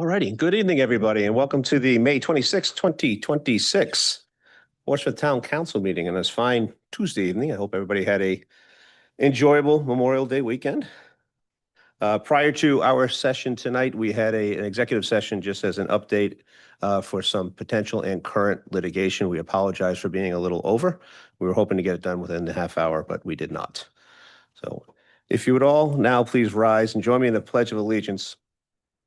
All righty. Good evening, everybody, and welcome to the May 26, 2026 Portsmouth Town Council meeting on this fine Tuesday evening. I hope everybody had a enjoyable Memorial Day weekend. Prior to our session tonight, we had an executive session just as an update for some potential and current litigation. We apologize for being a little over. We were hoping to get it done within the half hour, but we did not. So if you would all now please rise and join me in the Pledge of Allegiance.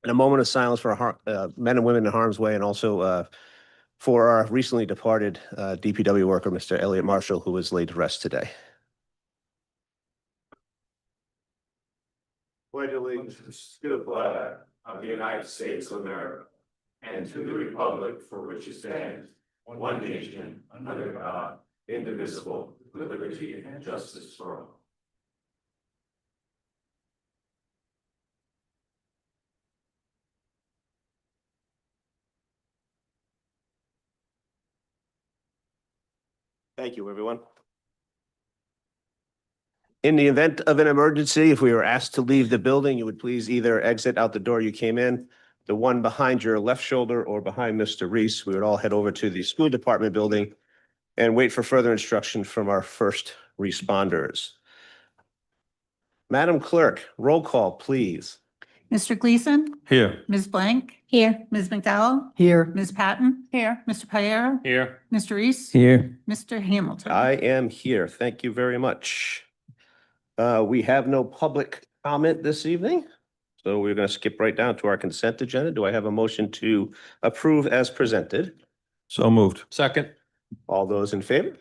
And a moment of silence for our men and women in harm's way, and also for our recently departed DPW worker, Mr. Elliot Marshall, who was laid to rest today. Pledge allegiance to the flag of the United States of America and to the republic for which it stands, one nation, under God, indivisible, with liberty and justice for all. Thank you, everyone. In the event of an emergency, if we were asked to leave the building, you would please either exit out the door you came in, the one behind your left shoulder, or behind Mr. Reese. We would all head over to the school department building and wait for further instruction from our first responders. Madam Clerk, roll call, please. Mr. Gleason? Here. Ms. Blank? Here. Ms. McDowell? Here. Ms. Patton? Here. Mr. Piero? Here. Mr. Reese? Here. Mr. Hamilton? I am here. Thank you very much. We have no public comment this evening, so we're going to skip right down to our consent agenda. Do I have a motion to approve as presented? So moved. Second. All those in favor?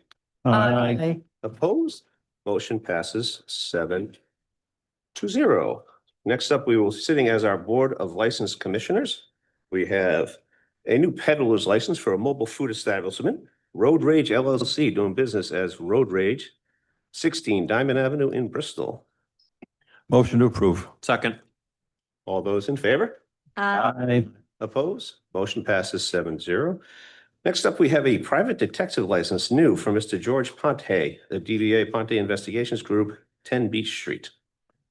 Aye. Opposed? Motion passes 7-0. Next up, we will sitting as our Board of License Commissioners. We have a new peddler's license for a mobile food establishment, Road Rage LLC, doing business as Road Rage, 16 Diamond Avenue in Bristol. Motion to approve. Second. All those in favor? Aye. Opposed? Motion passes 7-0. Next up, we have a private detective license new for Mr. George Ponte, the DVA Ponte Investigations Group, 10 Beach Street.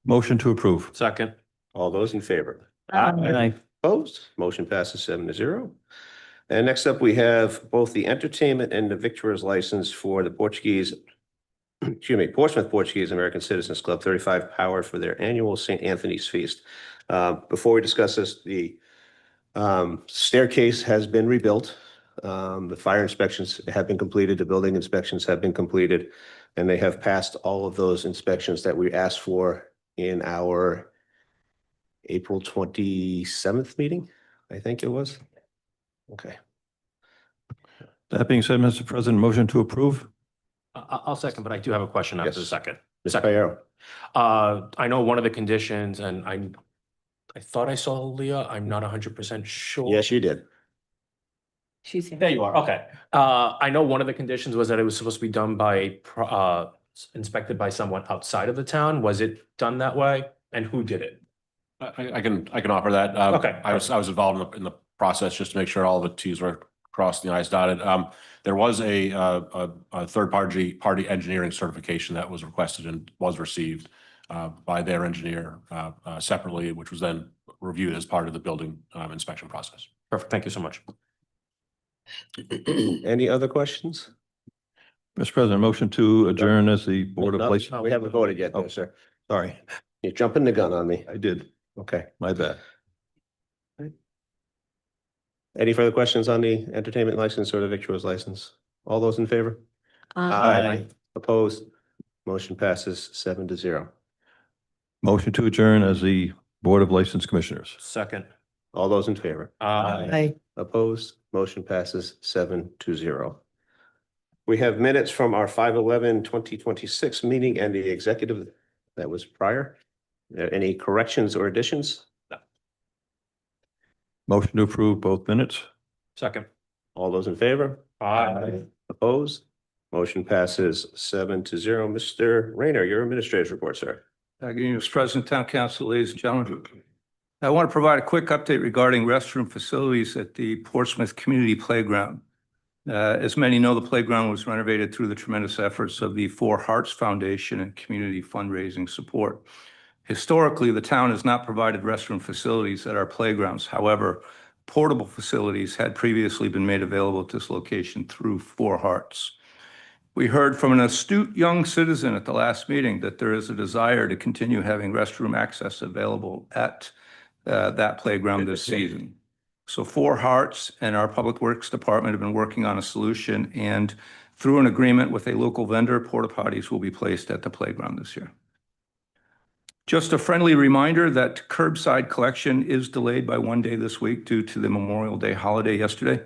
Motion to approve. Second. All those in favor? Aye. Opposed? Motion passes 7-0. And next up, we have both the entertainment and the victuals license for the Portuguese, Portsmouth Portuguese American Citizens Club, 35 Power, for their annual St. Anthony's Feast. Before we discuss this, the staircase has been rebuilt. The fire inspections have been completed, the building inspections have been completed, and they have passed all of those inspections that we asked for in our April 27th meeting, I think it was. Okay. That being said, Mr. President, motion to approve. I'll second, but I do have a question after the Yes. second. Mr. Piero. I know one of the conditions, and I thought I saw Leah. I'm not 100% sure. Yes, you did. She's here. There you are. Okay. I know one of the conditions was that it was supposed to be done by, inspected by someone outside of the town. Was it done that way? And who did it? I can offer that. Okay. I was involved in the process just to make sure all the Ts were crossed and the Is dotted. There was a third party engineering certification that was requested and was received by their engineer separately, which was then reviewed as part of the building inspection process. Perfect. Thank you so much. Any other questions? Mr. President, motion to adjourn as the Board of No, License. we haven't voted yet, Oh. though, sir. Sorry, You're jumping the gun on me. I did. Okay. My bad. Any further questions on the entertainment license or the victuals license? All those in favor? Aye. Opposed? Motion passes 7-0. Motion to adjourn as the Board of License Commissioners. Second. All those in favor? Aye. Opposed? Motion passes 7-0. We have minutes from our 5/11/2026 meeting and the executive that was prior. Any corrections or additions? Motion to approve both minutes. Second. All those in favor? Aye. Opposed? Motion passes 7-0. Mr. Rayner, your administrator's report, sir. Good evening, Mr. President, Town Council, ladies and gentlemen. I want to provide a quick update regarding restroom facilities at the Portsmouth Community Playground. As many know, the playground was renovated through the tremendous efforts of the Four Hearts Foundation and community fundraising support. Historically, the town has not provided restroom facilities at our playgrounds. However, portable facilities had previously been made available at this location through Four Hearts. We heard from an astute young citizen at the last meeting that there is a desire to continue having restroom access available at that playground this season. So Four Hearts and our Public Works Department have been working on a solution, and through an agreement with a local vendor, porta potties will be placed at the playground this year. Just a friendly reminder that curbside collection is delayed by one day this week due to the Memorial Day holiday yesterday.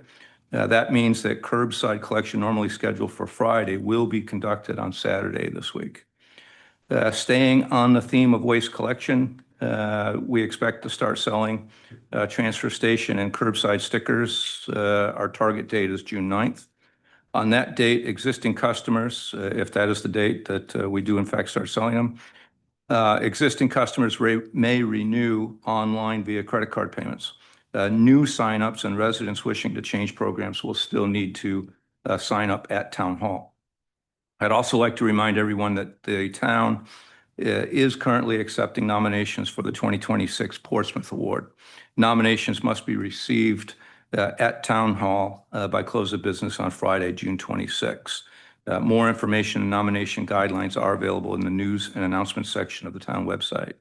That means that curbside collection normally scheduled for Friday will be conducted on Saturday this week. Staying on the theme of waste collection, we expect to start selling transfer station and curbside stickers. Our target date is June 9th. On that date, existing customers, if that is the date that we do in fact start selling them, existing customers may renew online via credit card payments. New signups and residents wishing to change programs will still need to sign up at Town Hall. I'd also like to remind everyone that the town is currently accepting nominations for the 2026 Portsmouth Award. Nominations must be received at Town Hall by close of business on Friday, June 26. More information and nomination guidelines are available in the news and announcements section of the town website.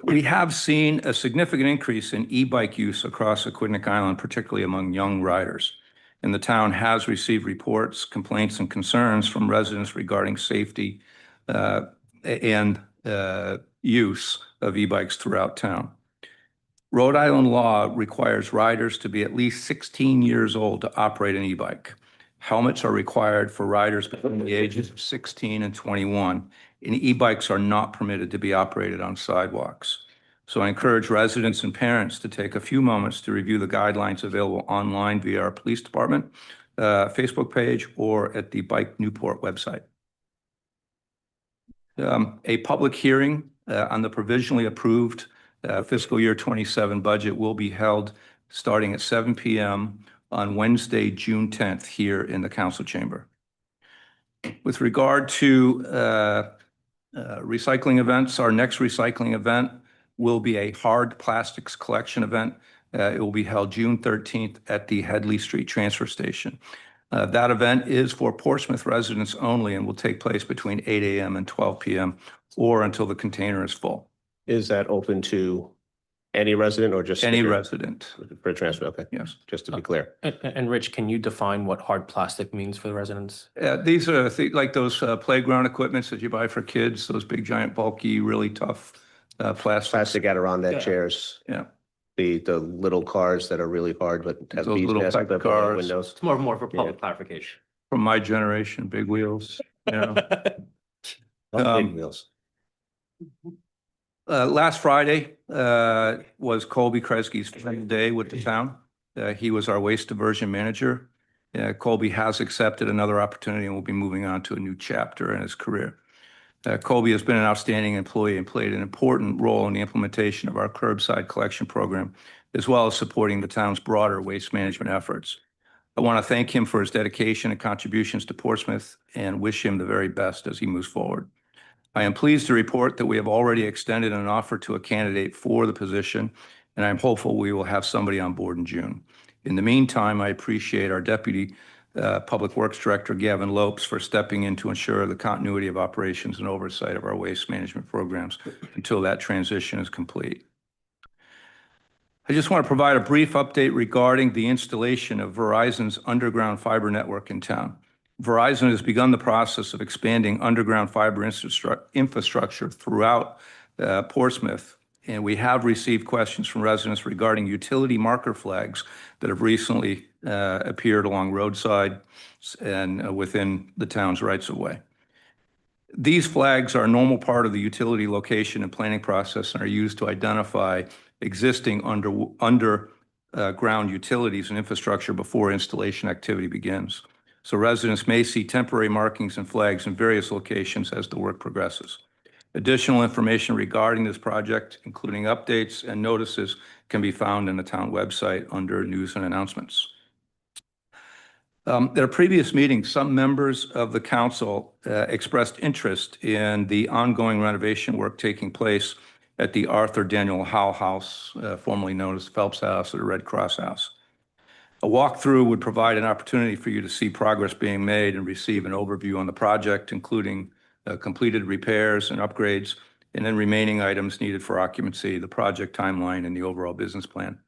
We have seen a significant increase in e-bike use across Aquidneck Island, particularly among young riders. And the town has received reports, complaints, and concerns from residents regarding safety and use of e-bikes throughout town. Rhode Island law requires riders to be at least 16 years old to operate an e-bike. Helmets are required for riders between the ages of 16 and 21, and e-bikes are not permitted to be operated on sidewalks. So I encourage residents and parents to take a few moments to review the guidelines available online via our police department, Facebook page, or at the Bike Newport website. A public hearing on the provisionally approved fiscal year 27 budget will be held starting at 7 p.m. on Wednesday, June 10th, here in the council chamber. With regard to recycling events, our next recycling event will be a hard plastics collection event. It will be held June 13th at the Headley Street Transfer Station. That event is for Portsmouth residents only and will take place between 8 a.m. and 12 p.m. or until the container is full. Is that open to any resident or just? Any resident, For transfer, okay. yes. Just to be clear. And Rich, can you define what hard plastic means for the residents? These are like those playground equipments that you buy for kids, those big, giant, bulky, really tough plastic. Plastic Adirondack chairs. Yeah. The little cars that are really hard, but have Those bees little nest type up on the cars. windows. It's more for public clarification. From my generation, big wheels, you know. Not big wheels. Last Friday was Colby Kresge's final day with the town. He was our waste diversion manager. Colby has accepted another opportunity and will be moving on to a new chapter in his career. Colby has been an outstanding employee and played an important role in the implementation of our curbside collection program, as well as supporting the town's broader waste management efforts. I want to thank him for his dedication and contributions to Portsmouth and wish him the very best as he moves forward. I am pleased to report that we have already extended an offer to a candidate for the position, and I'm hopeful we will have somebody on board in June. In the meantime, I appreciate our Deputy Public Works Director, Gavin Lopes, for stepping in to ensure the continuity of operations and oversight of our waste management programs until that transition is complete. I just want to provide a brief update regarding the installation of Verizon's underground fiber network in town. Verizon has begun the process of expanding underground fiber infrastructure throughout Portsmouth, and we have received questions from residents regarding utility marker flags that have recently appeared along roadside and within the town's rights-of-way. These flags are a normal part of the utility location and planning process and are used to identify existing underground utilities and infrastructure before installation activity begins. So residents may see temporary markings and flags in various locations as the work progresses. Additional information regarding this project, including updates and notices, can be found in the town website under News and Announcements. At a previous meeting, some members of the council expressed interest in the ongoing renovation work taking place at the Arthur Daniel Howe House, formerly known as Phelps House or the Red Cross House. A walkthrough would provide an opportunity for you to see progress being made and receive an overview on the project, including completed repairs and upgrades, and then remaining items needed for occupancy, the project timeline, and the overall business plan.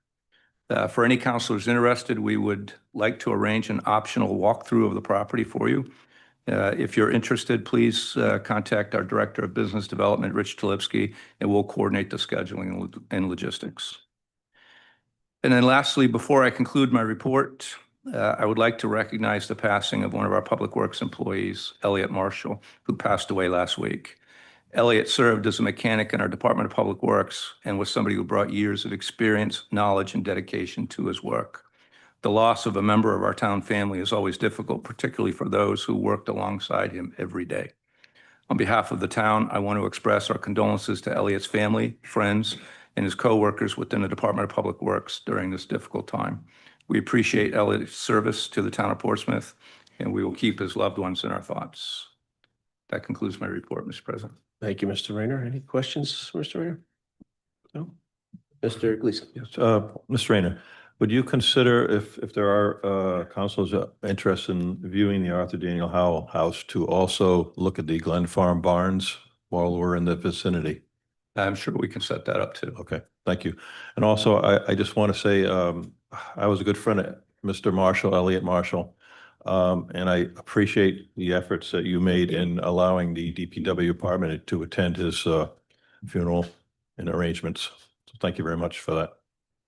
For any counselors interested, we would like to arrange an optional walkthrough of the property for you. If you're interested, please contact our Director of Business Development, Rich Talipsky, and we'll coordinate the scheduling and logistics. And then lastly, before I conclude my report, I would like to recognize the passing of one of our Public Works employees, Elliot Marshall, who passed away last week. Elliot served as a mechanic in our Department of Public Works and was somebody who brought years of experience, knowledge, and dedication to his work. The loss of a member of our town family is always difficult, particularly for those who worked alongside him every day. On behalf of the town, I want to express our condolences to Elliot's family, friends, and his coworkers within the Department of Public Works during this difficult time. We appreciate Elliot's service to the town of Portsmouth, and we will keep his loved ones in our thoughts. That concludes my report, Mr. President. Thank you, Mr. Rayner. Any questions, Mr. Rayner? No? Mr. Gleason? Yes, Mr. Rayner, would you consider if there are councils interested in viewing the Arthur Daniel Howe House to also look at the Glen Farm Barns while we're in the vicinity? I'm sure we can set that up too. Okay, thank you. And also, I just want to say, I was a good friend of Mr. Marshall, Elliot Marshall, and I appreciate the efforts that you made in allowing the DPW department to attend his funeral and arrangements. So thank you very much for that.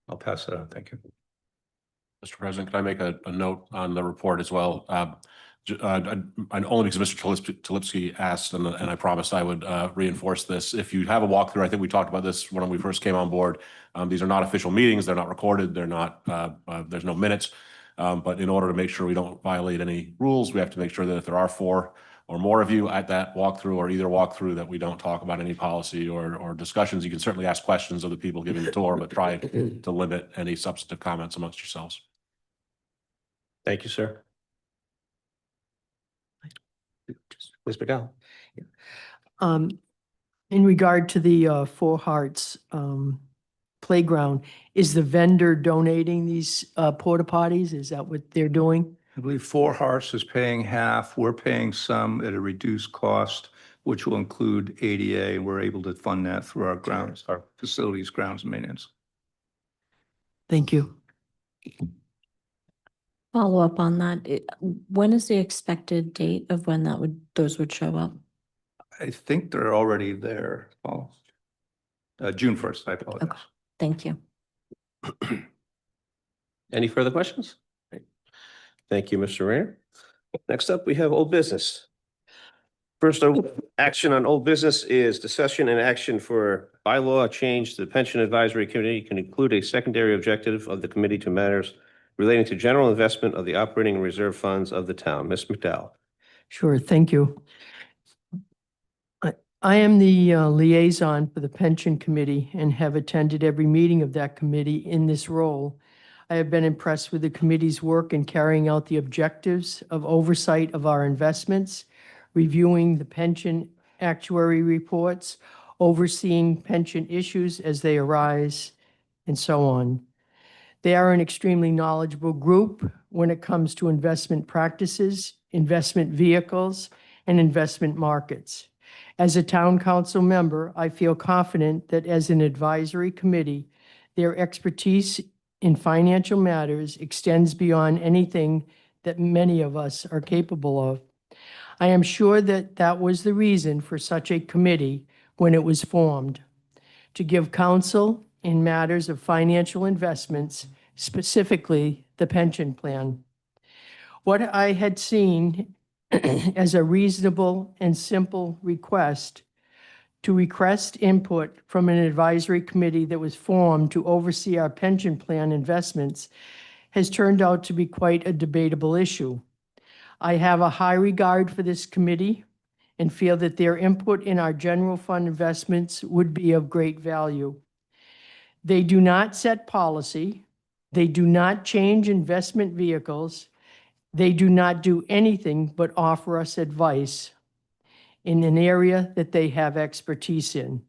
I'll pass that on. Thank you. Mr. President, can I make a note on the report as well? Only because Mr. Talipsky asked, and I promised I would reinforce this. If you have a walkthrough, I think we talked about this when we first came on board. These are not official meetings. They're not recorded. They're not, there's no minutes. But in order to make sure we don't violate any rules, we have to make sure that if there are 4 or more of you at that walkthrough or either walkthrough, that we don't talk about any policy or discussions. You can certainly ask questions of the people giving the tour, but try to limit any substantive comments amongst yourselves. Thank you, sir. Ms. McDowell? In regard to the Four Hearts playground, is the vendor donating these porta potties? Is that what they're doing? I believe Four Hearts is paying half. We're paying some at a reduced cost, which will include ADA. We're able to fund that through our grounds, our facilities, grounds and maintenance. Thank you. Follow up on that. When is the expected date of when those would show up? I think they're already there. Paul. June 1st, I apologize. Okay. Thank you. Any further questions? Thank you, Mr. Rayner. Next up, we have old business. First action on old business is discussion and action for bylaw change. The Pension Advisory Committee can include a secondary objective of the committee to matters relating to general investment of the operating and reserve funds of the town. Ms. McDowell. Sure, thank you. I am the liaison for the Pension Committee and have attended every meeting of that committee in this role. I have been impressed with the committee's work in carrying out the objectives of oversight of our investments, reviewing the pension actuary reports, overseeing pension issues as they arise, and so on. They are an extremely knowledgeable group when it comes to investment practices, investment vehicles, and investment markets. As a town council member, I feel confident that as an advisory committee, their expertise in financial matters extends beyond anything that many of us are capable of. I am sure that that was the reason for such a committee when it was formed, to give counsel in matters of financial investments, specifically the pension plan. What I had seen as a reasonable and simple request to request input from an advisory committee that was formed to oversee our pension plan investments has turned out to be quite a debatable issue. I have a high regard for this committee and feel that their input in our general fund investments would be of great value. They do not set policy, they do not change investment vehicles, They do not do anything but offer us advice in an area that they have expertise in.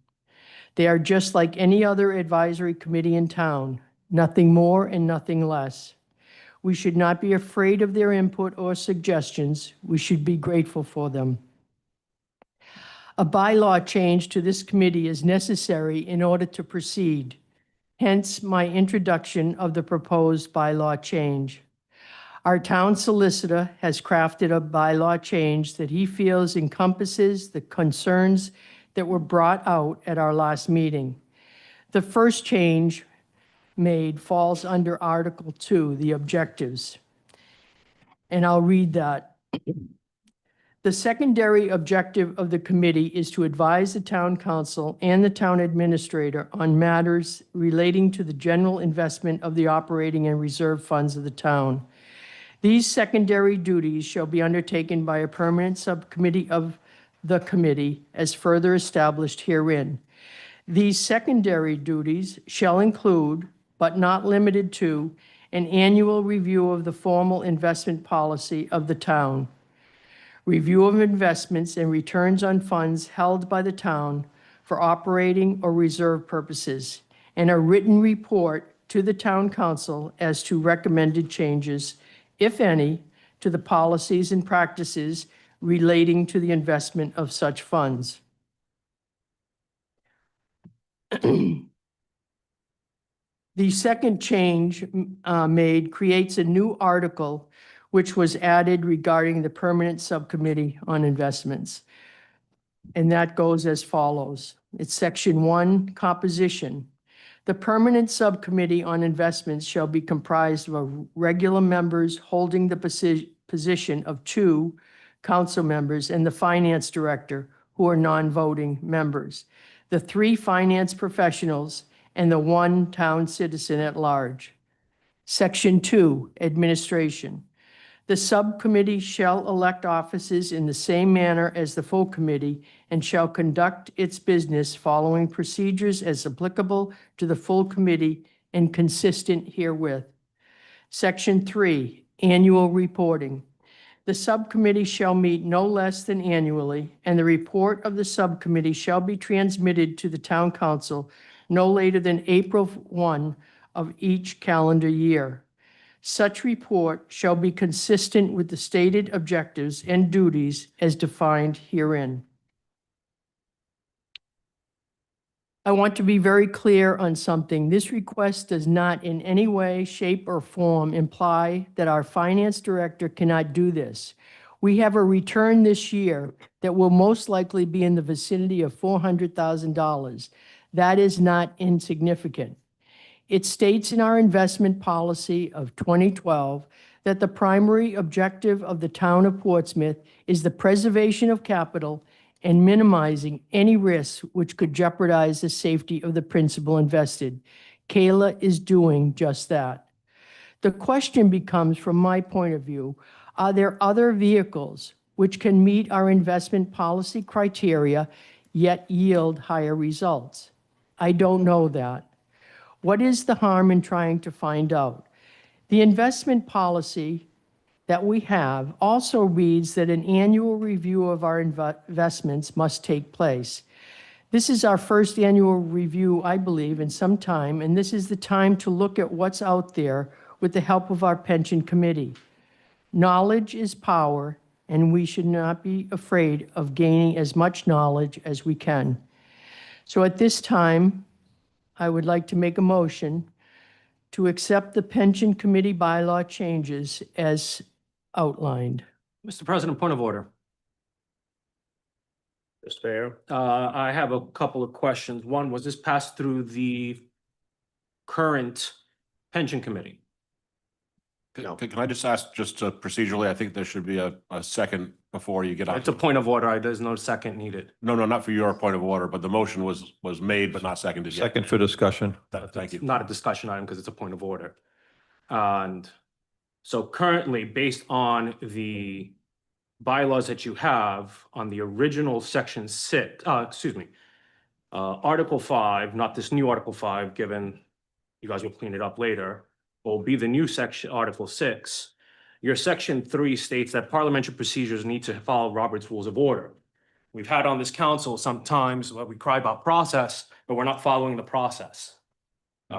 They are just like any other advisory committee in town, nothing more and nothing less. We should not be afraid of their input or suggestions. We should be grateful for them. A bylaw change to this committee is necessary in order to proceed, hence my introduction of the proposed bylaw change. Our town solicitor has crafted a bylaw change that he feels encompasses the concerns that were brought out at our last meeting. The first change made falls under Article 2, the objectives. And I'll read that. The secondary objective of the committee is to advise the town council and the town administrator on matters relating to the general investment of the operating and reserve funds of the town. These secondary duties shall be undertaken by a permanent subcommittee of the committee as further established herein. These secondary duties shall include, but not limited to, an annual review of the formal investment policy of the town, review of investments and returns on funds held by the town for operating or reserve purposes, and a written report to the town council as to recommended changes, if any, to the policies and practices relating to the investment of such funds. The second change made creates a new article which was added regarding the permanent subcommittee on investments. And that goes as follows. It's section 1, composition. The permanent subcommittee on investments shall be comprised of regular members holding the position of 2 council members and the finance director, who are non-voting members, the 3 finance professionals, and the 1 town citizen at large. Section 2, administration. The subcommittee shall elect officers in the same manner as the full committee and shall conduct its business following procedures as applicable to the full committee and consistent herewith. Section 3, annual reporting. The subcommittee shall meet no less than annually, and the report of the subcommittee shall be transmitted to the town council no later than April 1 of each calendar year. Such report shall be consistent with the stated objectives and duties as defined herein. I want to be very clear on something. This request does not in any way, shape, or form imply that our finance director cannot do this. We have a return this year that will most likely be in the vicinity of $400,000. That is not insignificant. It states in our investment policy of 2012 that the primary objective of the town of Portsmouth is the preservation of capital and minimizing any risks which could jeopardize the safety of the principal invested. Kayla is doing just that. The question becomes, from my point of view, are there other vehicles which can meet our investment policy criteria yet yield higher results? I don't know that. What is the harm in trying to find out? The investment policy that we have also reads that an annual review of our investments must take place. This is our first annual review, I believe, in some time, and this is the time to look at what's out there with the help of our pension committee. Knowledge is power, and we should not be afraid of gaining as much knowledge as we can. So at this time, I would like to make a motion to accept the pension committee bylaw changes as outlined. Mr. President, point of order. Mr. Mayor? I have a couple of questions. One, was this passed through the current pension committee? No. Can I just ask, just procedurally, I think there should be a second before you get on. It's a point of order. There's no second needed. No, not for your point of order, but the motion was made but not seconded yet. Second for discussion. Thank you. Not a discussion item because it's a point of order. And so currently, based on the bylaws that you have on the original section 6, Article 5, not this new Article 5, given you guys will clean it up later, will be the new section, Article 6. Your section 3 states that parliamentary procedures need to follow Robert's Rules of Order. We've had on this council sometimes where we cry about process, but we're not following the process.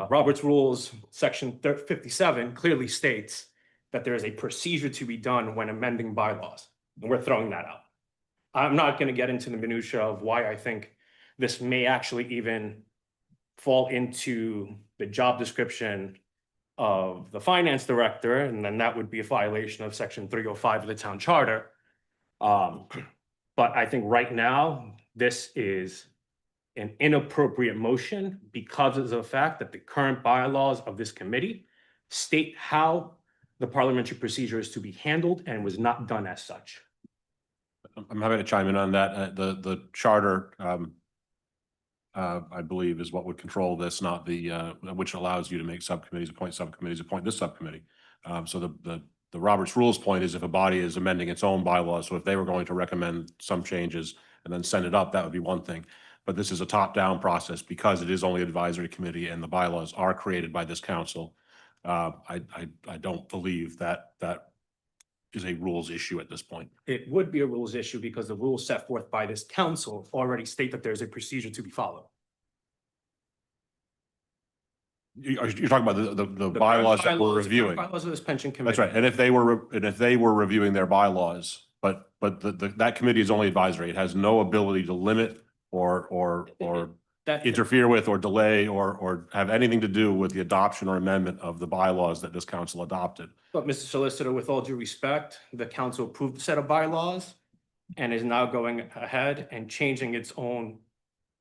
Robert's Rules, section 57 clearly states that there is a procedure to be done when amending bylaws, and we're throwing that out. I'm not going to get into the minutia of why I think this may actually even fall into the job description of the finance director, and then that would be a violation of section 305 of the town charter. But I think right now, this is an inappropriate motion because of the fact that the current bylaws of this committee state how the parliamentary procedure is to be handled and was not done as such. I'm happy to chime in on that. The charter, I believe, is what would control this, not the, which allows you to make subcommittees, appoint this subcommittee. So the Robert's Rules point is if a body is amending its own bylaws, so if they were going to recommend some changes and then send it up, that would be one thing. But this is a top-down process because it is only advisory committee and the bylaws are created by this council. I don't believe that is a rules issue at this point. It would be a rules issue because the rules set forth by this council already state that there's a procedure to be followed. You're talking about the bylaws that we're reviewing. Bylaws of this pension committee. That's right. And if they were reviewing their bylaws, but that committee is only advisory. It has no ability to limit or That, interfere with or delay or have anything to do with the adoption or amendment of the bylaws that this council adopted. but Mr. Solicitor, with all due respect, the council approved a set of bylaws and is now going ahead and changing its own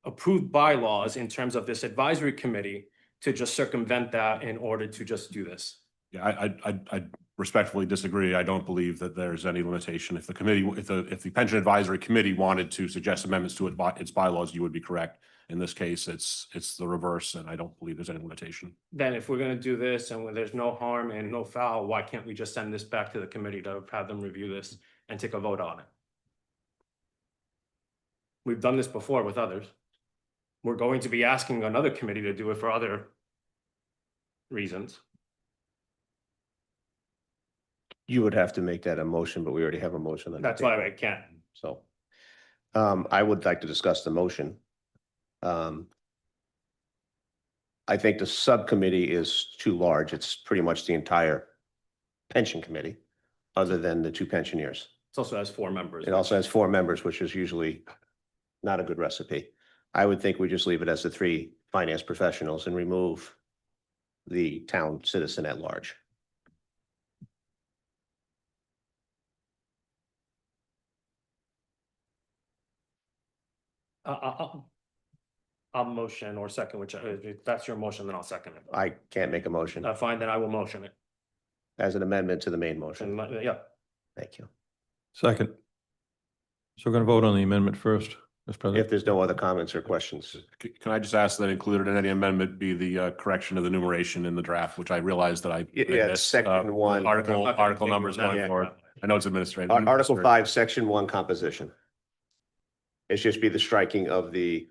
approved bylaws in terms of this advisory committee to just circumvent that in order to just do this. Yeah, I respectfully disagree. I don't believe that there's any limitation. If the committee, if the pension advisory committee wanted to suggest amendments to its bylaws, you would be correct. In this case, it's the reverse, and I don't believe there's any limitation. Then if we're gonna do this and when there's no harm and no foul, why can't we just send this back to the committee to have them review this and take a vote on it? We've done this before with others. We're going to be asking another committee to do it for other reasons. You would have to make that a motion, but we already have a motion. on the That's why table. I can't. So, I would like to discuss the motion. I think the subcommittee is too large. It's pretty much the entire pension committee, other than the two pensioners. It also has 4 members. It also has 4 members, which is usually not a good recipe. I would think we just leave it as the 3 finance professionals and remove the town citizen at large. I'll motion or second, which if that's your motion, then I'll second it. I can't make a motion Fine, then I will motion it. as an amendment to the main motion. And, yeah, Thank you. Second. So we're going to vote on the amendment first, Mr. If President. there's no other comments or questions, Can I just ask that included in any amendment be the correction of the numeration in the draft, which I realize that I Yeah, it's missed, section 1. article numbers going Yeah. forward. I know it's administrative. Article 5, Section 1 composition. It's just be the striking of the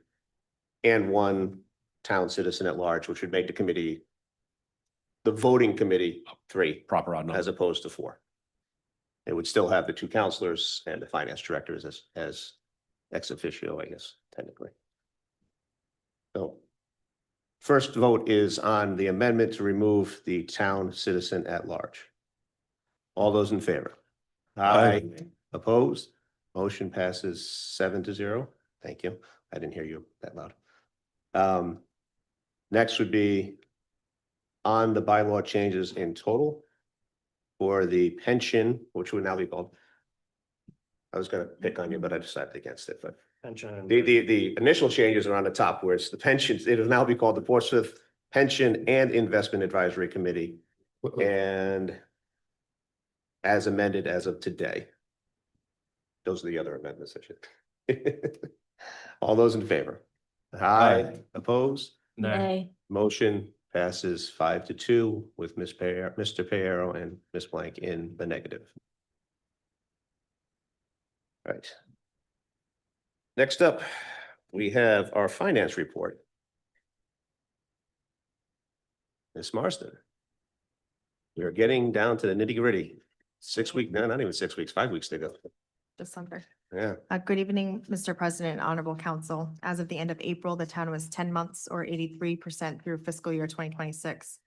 and 1 town citizen at large, which would make the committee, the voting committee, 3 Proper odd number. as opposed to 4. It would still have the 2 counselors and the finance directors as ex officio, I guess, technically. So first vote is on the amendment to remove the town citizen at large. All those in favor? Aye. Opposed? Motion passes 7-0. Thank you. I didn't hear you that loud. Next would be on the bylaw changes in total for the pension, which would now be called. I was gonna pick on you, but I decided against it, but pension. the initial changes are on the top where it's the pensions. It'll now be called the Portsmouth Pension and Investment Advisory Committee. And as amended as of today. Those are the other amendments I should. All those in favor? Aye. Opposed? Nay. Motion passes 5-2 with Mr. Piero and Ms. Blank in the negative. Right. Next up, we have our finance report. Ms. Marston. We're getting down to the nitty-gritty. 6 week, no, not even 6 weeks, 5 weeks to go. December. Yeah. Good evening, Mr. President, Honorable Council. As of the end of April, the town was 10 months or 83% through fiscal year 2026.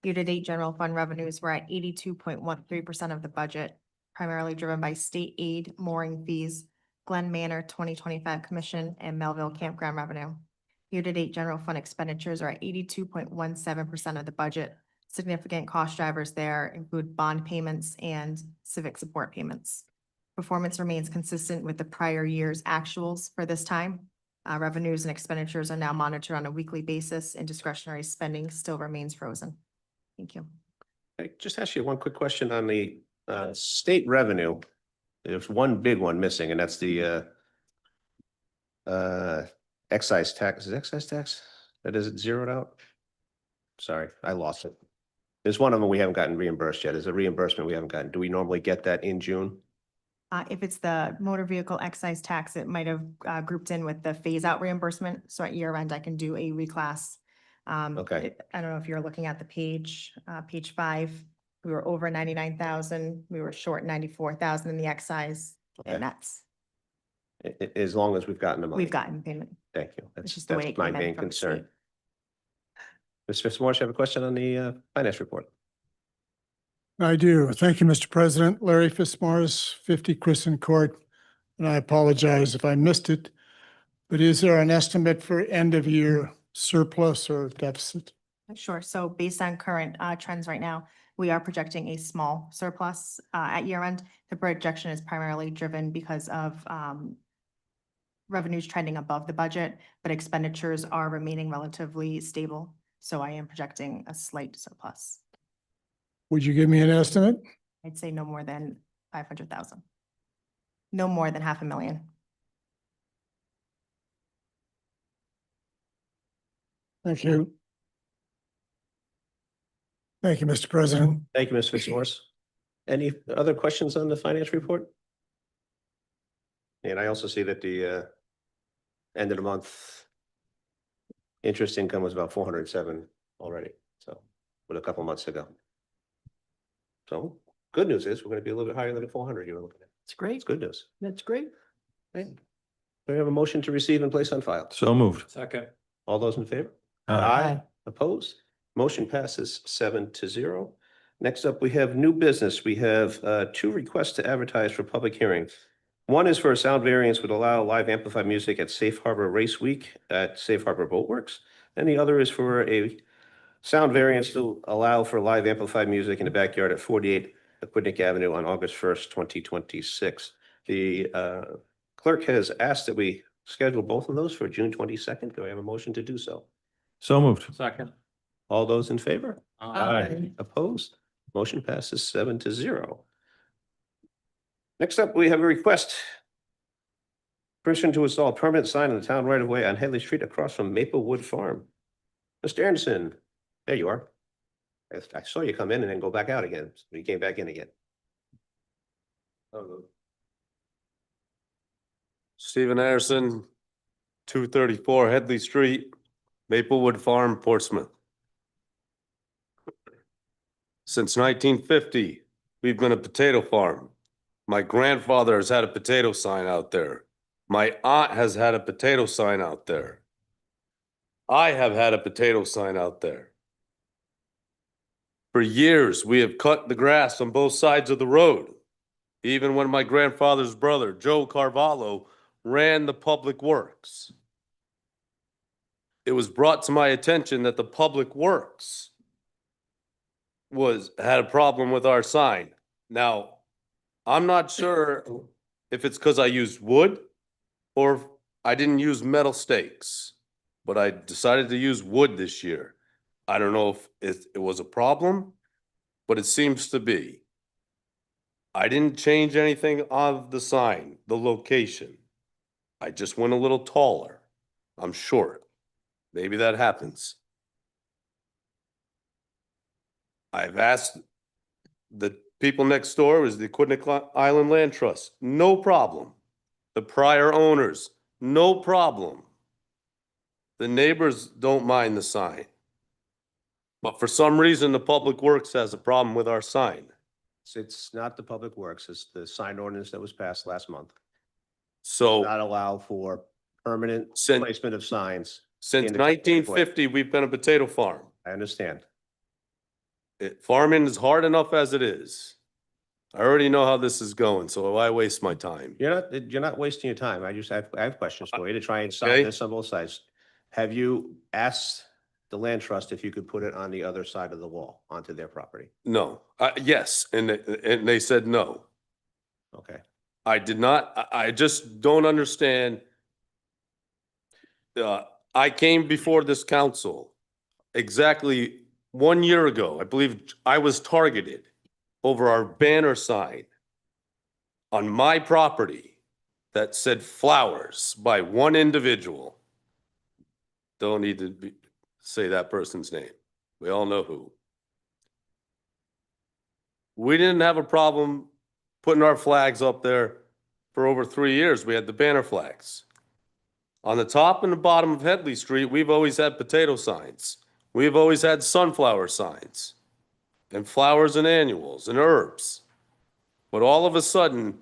Year-to-date general fund revenues were at 82.13% of the budget, primarily driven by state aid, mooring fees, Glen Manor 2025 commission, and Melville campground revenue. Year-to-date general fund expenditures are at 82.17% of the budget. Significant cost drivers there include bond payments and civic support payments. Performance remains consistent with the prior year's actuals for this time. Revenues and expenditures are now monitored on a weekly basis, and discretionary spending still remains frozen. Thank you. I just ask you one quick question on the state revenue. There's one big one missing, and that's the excise tax. Is it excise tax? That is it zeroed out? Sorry, I lost it. There's one of them we haven't gotten reimbursed yet. Is a reimbursement we haven't gotten. Do we normally get that in June? If it's the motor vehicle excise tax, it might have grouped in with the phase out reimbursement. So at year end, I can do a reclass. Okay. I don't know if you're looking at the page 5. We were over 99,000. We were short 94,000 in the excise, Okay. and that's, As long as we've gotten the money. we've gotten payment. Thank you. That's, just the way that's it my came in main from the concern. state. Ms. Fitzmaurice, you have a question on the finance report? I do. Thank you, Mr. President. Larry Fitzmaurice, 50 Kristen Court. And I apologize if I missed it, but is there an estimate for end of year surplus or deficit? Sure. So based on current trends right now, we are projecting a small surplus at year end. The projection is primarily driven because of revenues trending above the budget, but expenditures are remaining relatively stable. So I am projecting a slight surplus. Would you give me an estimate? I'd say no more than 500,000. No more than $500,000. Thank you. Thank you, Mr. President. Thank you, Ms. Fitzmaurice. Any other questions on the finance report? And I also see that the end of the month interest income was about 407 already, so with a couple months to go. So good news is we're going to be a little bit higher than the 400 you were looking at. It's great. It's good news. That's great. Right. We have a motion to receive and place on file. So moved. Second. All those in favor? Aye. Opposed? Motion passes 7-0. Next up, we have new business. We have 2 requests to advertise for public hearings. One is for a sound variance would allow live amplified music at Safe Harbor Race Week at Safe Harbor Boat Works. And the other is for a sound variance to allow for live amplified music in the backyard at 48 Aquidneck Avenue on August 1st, 2026. The clerk has asked that we schedule both of those for June 22nd. Do I have a motion to do so? So moved. Second. All those in favor? Aye. Opposed? Motion passes 7-0. Next up, we have a request. Permission to install a permanent sign in the town right of way on Headley Street across from Maplewood Farm. Mr. Anderson, there you are. I saw you come in and then go back out again. So you came back in again. Stephen Anderson, 234 Headley Street, Maplewood Farm, Portsmouth. Since 1950, we've been a potato farm. My grandfather has had a potato sign out there. My aunt has had a potato sign out there. I have had a potato sign out there. For years, we have cut the grass on both sides of the road. Even when my grandfather's brother, Joe Carvalho, ran the public works. It was brought to my attention that the public works had a problem with our sign. Now, I'm not sure if it's because I used wood or if I didn't use metal stakes, but I decided to use wood this year. I don't know if it was a problem, but it seems to be. I didn't change anything on the sign, the location. I just went a little taller. I'm short. Maybe that happens. I've asked the people next door, is the Aquidneck Island Land Trust, no problem. The prior owners, no problem. The neighbors don't mind the sign. But for some reason, the Public Works has a problem with our sign. It's not the Public Works, it's the sign ordinance that was passed last month. So Not allow for permanent Since- placement of signs. since in the public way. 1950, we've been a potato farm. I understand. Farming is hard enough as it is. I already know how this is going, so why waste my time? You're not wasting your time. I have questions for you to try and solve Okay. this on both sides. Have you asked the land trust if you could put it on the other side of the wall onto their property? No, yes, and they said no. Okay. I did not, I just don't understand. I came before this council exactly 1 year ago. I believe I was targeted over our banner sign on my property that said flowers by one individual. Don't need to say that person's name. We all know who. We didn't have a problem putting our flags up there for over 3 years. We had the banner flags. On the top and the bottom of Headley Street, we've always had potato signs. We've always had sunflower signs and flowers and annuals and herbs. But all of a sudden,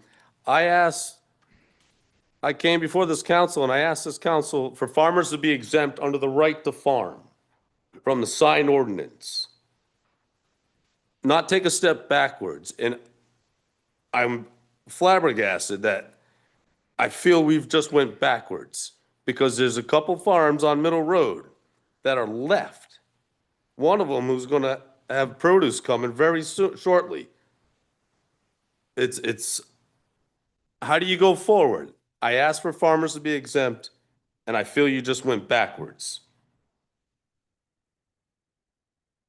I came before this council and I asked this council for farmers to be exempt under the right to farm from the sign ordinance. Not take a step backwards. And I'm flabbergasted that I feel we've just went backwards because there's a couple farms on Middle Road that are left. One of them who's gonna have produce coming very shortly. It's, how do you go forward? I asked for farmers to be exempt, and I feel you just went backwards.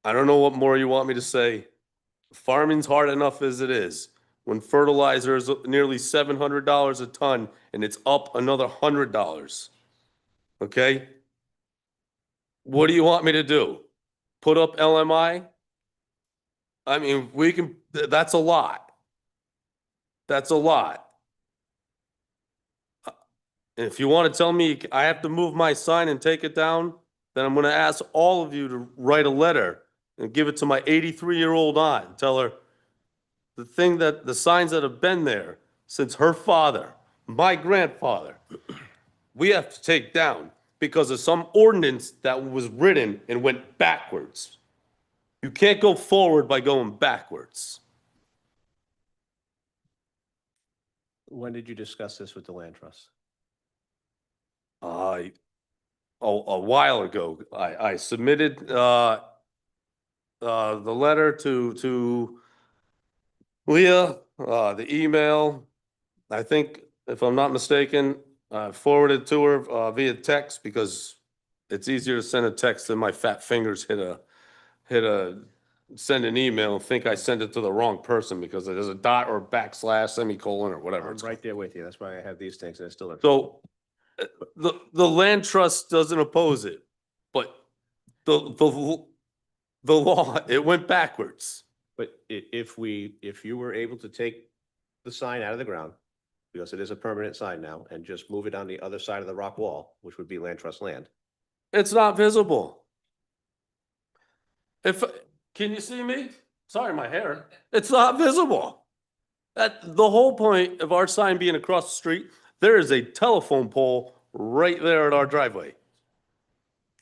I don't know what more you want me to say. Farming's hard enough as it is. When fertilizer is nearly $700 a ton, and it's up another $100. Okay? What do you want me to do? Put up LMI? I mean, that's a lot. That's a lot. And if you want to tell me I have to move my sign and take it down, then I'm going to ask all of you to write a letter and give it to my 83-year-old aunt. Tell her the signs that have been there since her father, my grandfather, we have to take down because of some ordinance that was written and went backwards. You can't go forward by going backwards. When did you discuss this with the land trust? A while ago, I submitted the letter to Leah, the email. I think, if I'm not mistaken, I forwarded to her via text because it's easier to send a text than my fat fingers send an email and think I sent it to the wrong person because there's a dot or backslash, semicolon, or whatever. I'm it's right there with you. That's why I have these things and I still don't. So the land trust doesn't oppose it, but the law, it went backwards. But if you were able to take the sign out of the ground, because it is a permanent sign now, and just move it on the other side of the rock wall, which would be land trust land. It's not visible. Can you see me? Sorry, my hair. It's not visible. The whole point of our sign being across the street, there is a telephone pole right there at our driveway.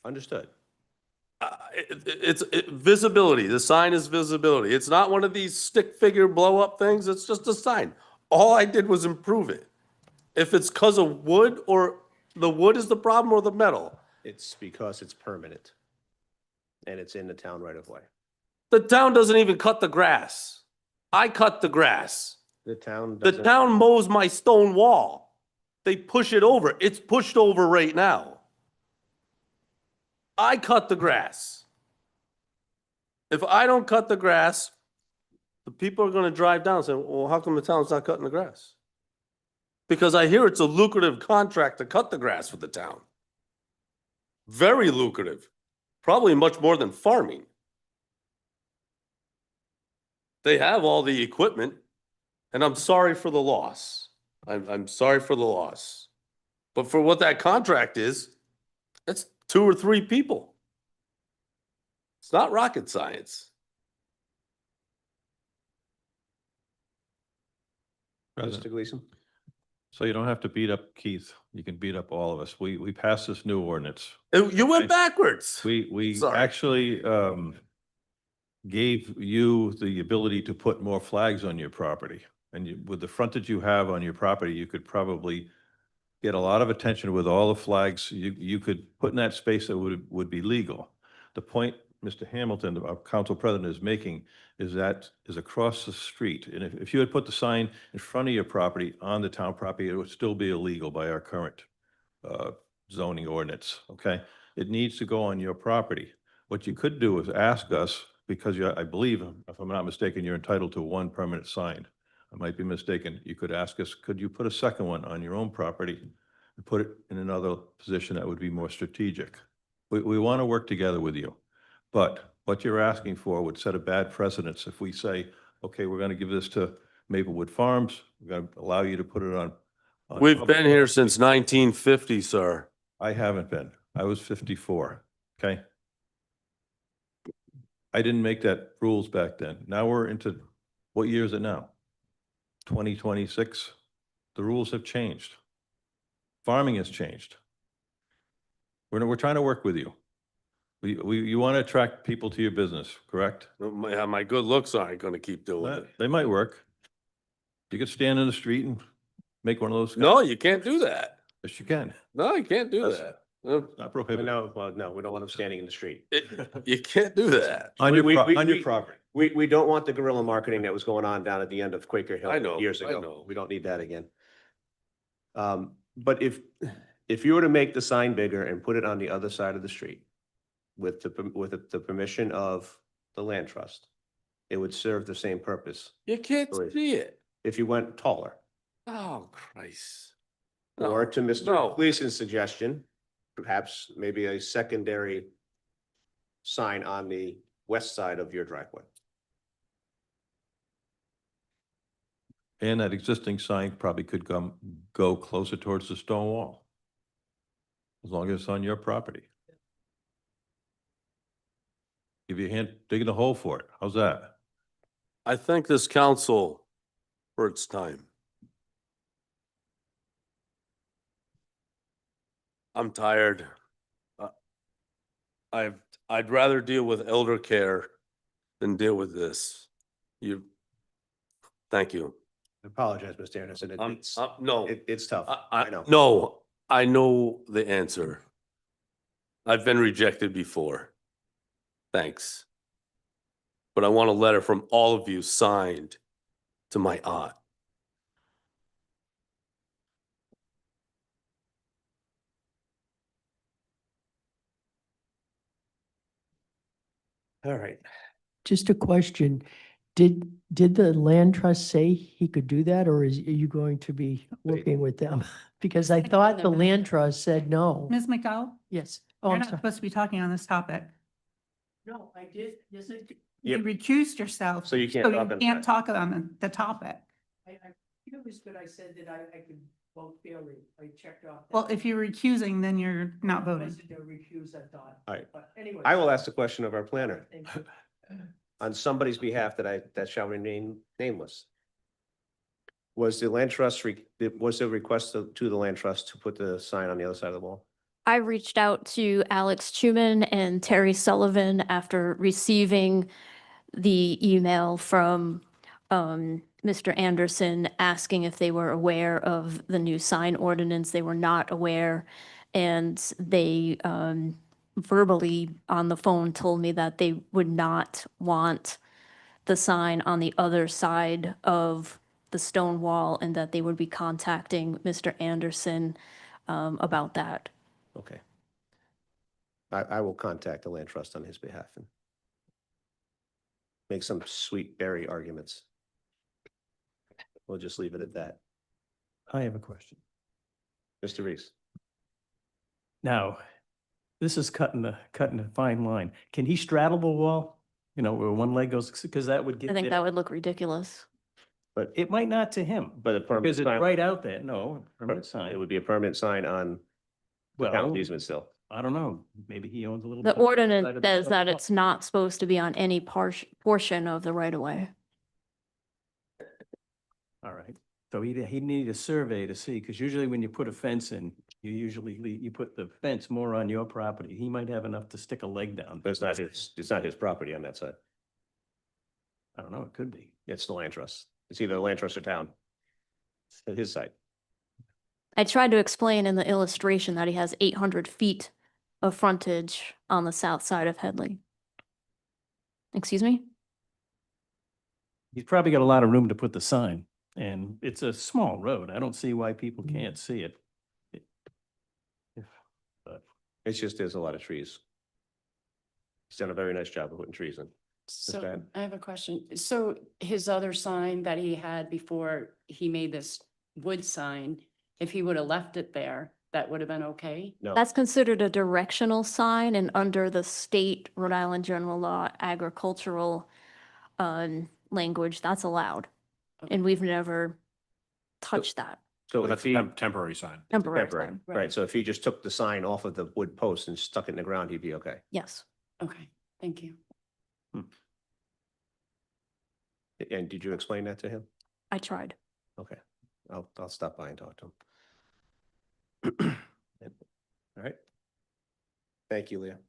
Understood. It's visibility. The sign is visibility. It's not one of these stick figure blow up things. It's just a sign. All I did was improve it. If it's because of wood, or the wood is the problem, or the metal. It's because it's permanent. And it's in the town right of way. The town doesn't even cut the grass. I cut the grass. The town The doesn't. town mows my stone wall. They push it over. It's pushed over right now. I cut the grass. If I don't cut the grass, the people are going to drive down and say, well, how come the town's not cutting the grass? Because I hear it's a lucrative contract to cut the grass for the town. Very lucrative. Probably much more than farming. They have all the equipment, and I'm sorry for the loss. I'm sorry for the loss. But for what that contract is, it's 2 or 3 people. It's not rocket science. President. Mr. Gleason? So you don't have to beat up Keith. You can beat up all of us. We passed this new ordinance. You went Okay. backwards. We Sorry. actually gave you the ability to put more flags on your property. And you, with the frontage you have on your property, you could probably get a lot of attention with all the flags you could put in that space that would be legal. The point Mr. Hamilton, our council president, is making is that is across the street. And if you had put the sign in front of your property on the town property, it would still be illegal by our current zoning ordinance, okay? It needs to go on your property. What you could do is ask us, because I believe, if I'm not mistaken, you're entitled to one permanent sign. I might be mistaken. You could ask us, could you put a second one on your own property and put it in another position that would be more strategic? We want to work together with you. But what you're asking for would set a bad precedence if we say, okay, we're going to give this to Maplewood Farms. We're going to allow you to put it on. We've public been here property." since 1950, sir. I haven't been. I was 54, okay? I didn't make that rules back then. Now we're into, what year is it now? 2026? The rules have changed. Farming has changed. We're trying to work with you. You want to attract people to your business, correct? My good looks aren't gonna keep doing it. They might work. You could stand in the street and make one of those. No, you can't do that. Yes, you can. No, you can't do That's- that. Not prohibited. No, well, no, we don't want them standing in the street. You can't do that. On your, We- we- on your we- property. We don't want the guerrilla marketing that was going on down at the end of Quaker Hill I know, years I ago. know. We don't need that again. But if you were to make the sign bigger and put it on the other side of the street with the permission of the land trust, it would serve the same purpose You can't Wait. see it. if you went taller. Oh, Christ. Or No, to Mr. no. Gleason's suggestion, perhaps maybe a secondary sign on the west side of your driveway. And that existing sign probably could go closer towards the stone wall. As long as it's on your property. Give you a hand digging a hole for it. How's that? I thank this council for its time. I'm tired. I'd rather deal with elder care than deal with this. Thank you. I apologize, Mr. Anderson. No. It's tough. I know. No, I know the answer. I've been rejected before. Thanks. But I want a letter from all of you signed to my aunt. All right. Just a question. Did the land trust say he could do that, or are you going to be working with them? Because I thought the land trust said no. Ms. McDowell, Yes. Oh, you're I'm not sorry. supposed to be talking on this topic. No, I did. Yes, I did. You Yep. recused yourself. So you can't talk on can't that. talk on the topic. I think it was good. I said that I could vote fairly. I checked off. that. Well, if you're recusing, then you're not I voting. wasn't gonna recuse, I thought. All right. But anyway. I will ask the question of our planner Thank you. on somebody's behalf that shall remain nameless. Was the land trust, was the request to the land trust to put the sign on the other side of the wall? I reached out to Alex Chuman and Terry Sullivan after receiving the email from Mr. Anderson asking if they were aware of the new sign ordinance. They were not aware. And they verbally on the phone told me that they would not want the sign on the other side of the stone wall and that they would be contacting Mr. Anderson about that. Okay. I will contact the land trust on his behalf and make some sweet berry arguments. We'll just leave it at that. I have a question. Mr. Reese? Now, this is cutting a fine line. Can he straddle the wall? You know, where one leg goes, because that would get. I think that would look ridiculous. But, It might not to him, but a permanent because it's sign, right out there. No, permanent it sign. would be a permanent sign on the Well, town easement still. I don't know. Maybe he owns a little. The bit on ordinance side of the says stone that wall. it's not supposed to be on any portion of the right of way. All right. So he needed a survey to see, because usually when you put a fence in, you usually, you put the fence more on your property. He might have enough to stick a leg down. But it's not his property on that side. I don't know, it could be. It's the land trust. It's either land trust or town. It's his side. I tried to explain in the illustration that he has 800 feet of frontage on the south side of Headley. Excuse me? He's probably got a lot of room to put the sign, and it's a small road. I don't see why people can't see it. But It's just, there's a lot of trees. He's done a very nice job of putting trees in. So Ann? I have a question. So his other sign that he had before he made this wood sign, if he would have left it there, that would have been okay? No, That's considered a directional sign, and under the state Rhode Island general law agricultural language, that's allowed. And we've never touched that. so That's if he, a temporary sign. Temporary temporary, sign. right, so if he just took the sign off of the wood post and stuck it in the ground, he'd be okay. Yes. Okay, thank you. And did you explain that to him? I tried. Okay, I'll stop by and talk to him. All right. Thank you, Leah.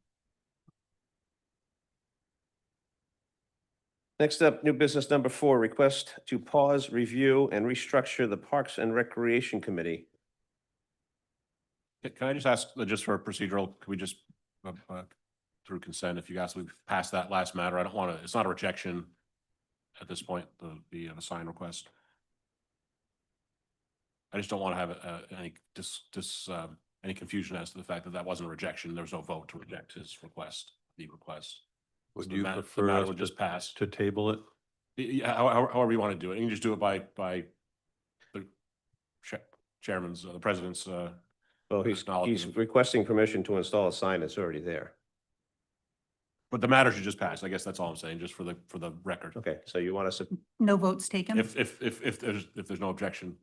Next up, new business number 4, request to pause, review, and restructure the Parks and Recreation Committee. Can I just ask, just for procedural, could we just, through consent, if you guys, we've passed that last matter, I don't want to, it's not a rejection at this point, the sign request. I just don't want to have any confusion as to the fact that that wasn't a rejection. There was no vote to reject his request, the request. Would So the you the prefer matter us would just pass. to table it? Yeah, however you want to do it. You can just do it by the chairman's, the president's, Well, he's acknowledgement. requesting permission to install a sign that's already there. But the matter should just pass. I guess that's all I'm saying, just for the record. Okay, so you want us to, No votes taken? If there's no objection.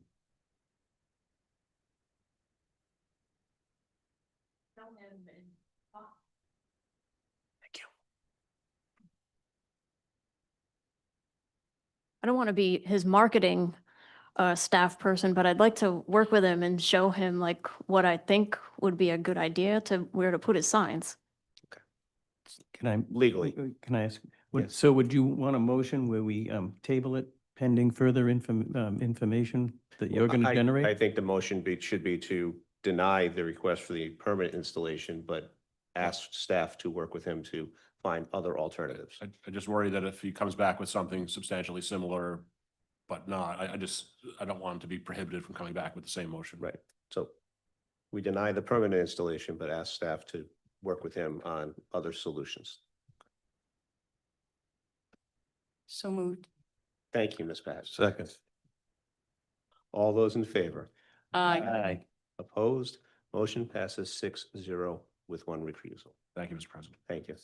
I don't want to be his marketing staff person, but I'd like to work with him and show him like what I think would be a good idea to where to put his signs. can I? legally. Can I ask, Yes. so would you want a motion where we table it pending further information that you're going to I generate? think the motion should be to deny the request for the permanent installation, but ask staff to work with him to find other alternatives. I just worry that if he comes back with something substantially similar, but not, I don't want him to be prohibited from coming back with the same motion. Right, so we deny the permanent installation, but ask staff to work with him on other solutions. So moved. Thank you, Ms. Patch. Second. All those in favor? Aye. Opposed? Motion passes 6-0 with 1 recusal. Thank you, Mr. President. Thank you.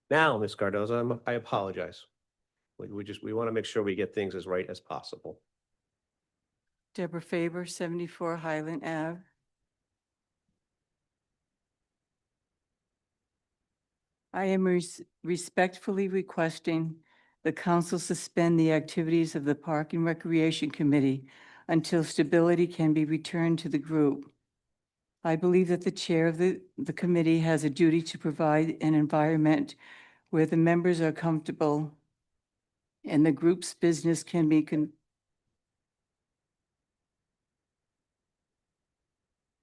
Now, Ms. Cardoza, I apologize. We want to make sure we get things as right as possible. Deborah Faber, 74 Highland Ave. I am respectfully requesting the council suspend the activities of the Park and Recreation Committee until stability can be returned to the group. I believe that the chair of the committee has a duty to provide an environment where the members are comfortable and the group's business can be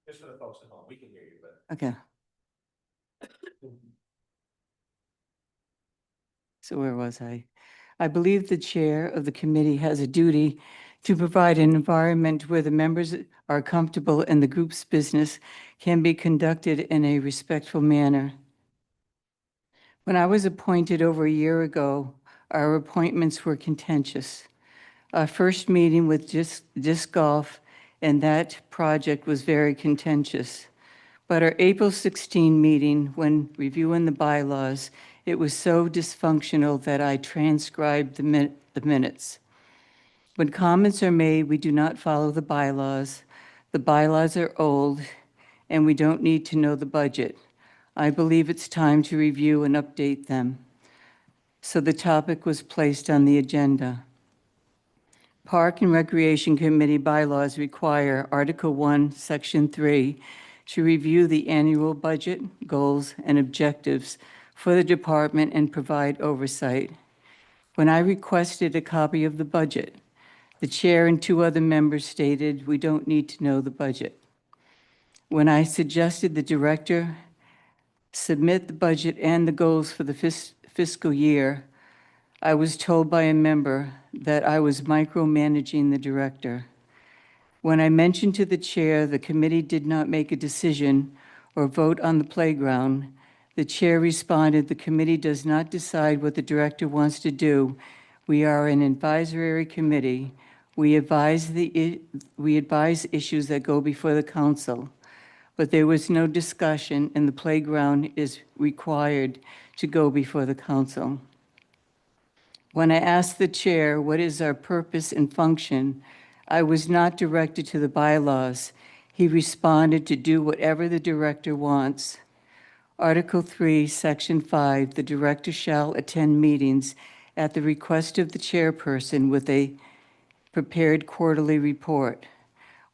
Just for the folks at home, we can hear you, but. okay. So where was I? I believe the chair of the committee has a duty to provide an environment where the members are comfortable and the group's business can be conducted in a respectful manner. When I was appointed over a year ago, our appointments were contentious. Our first meeting with disc golf and that project was very contentious. But our April 16 meeting, when reviewing the bylaws, it was so dysfunctional that I transcribed the minutes. When comments are made, we do not follow the bylaws. The bylaws are old, and we don't need to know the budget. I believe it's time to review and update them. So the topic was placed on the agenda. Park and Recreation Committee bylaws require Article 1, Section 3, to review the annual budget, goals, and objectives for the department and provide oversight. When I requested a copy of the budget, the chair and 2 other members stated we don't need to know the budget. When I suggested the director submit the budget and the goals for the fiscal year, I was told by a member that I was micromanaging the director. When I mentioned to the chair the committee did not make a decision or vote on the playground, the chair responded, "The committee does not decide what the director wants to do. We are an advisory committee. We advise issues that go before the council." But there was no discussion, and the playground is required to go before the council. When I asked the chair what is our purpose and function, I was not directed to the bylaws. He responded to do whatever the director wants. Article 3, Section 5, the director shall attend meetings at the request of the chairperson with a prepared quarterly report.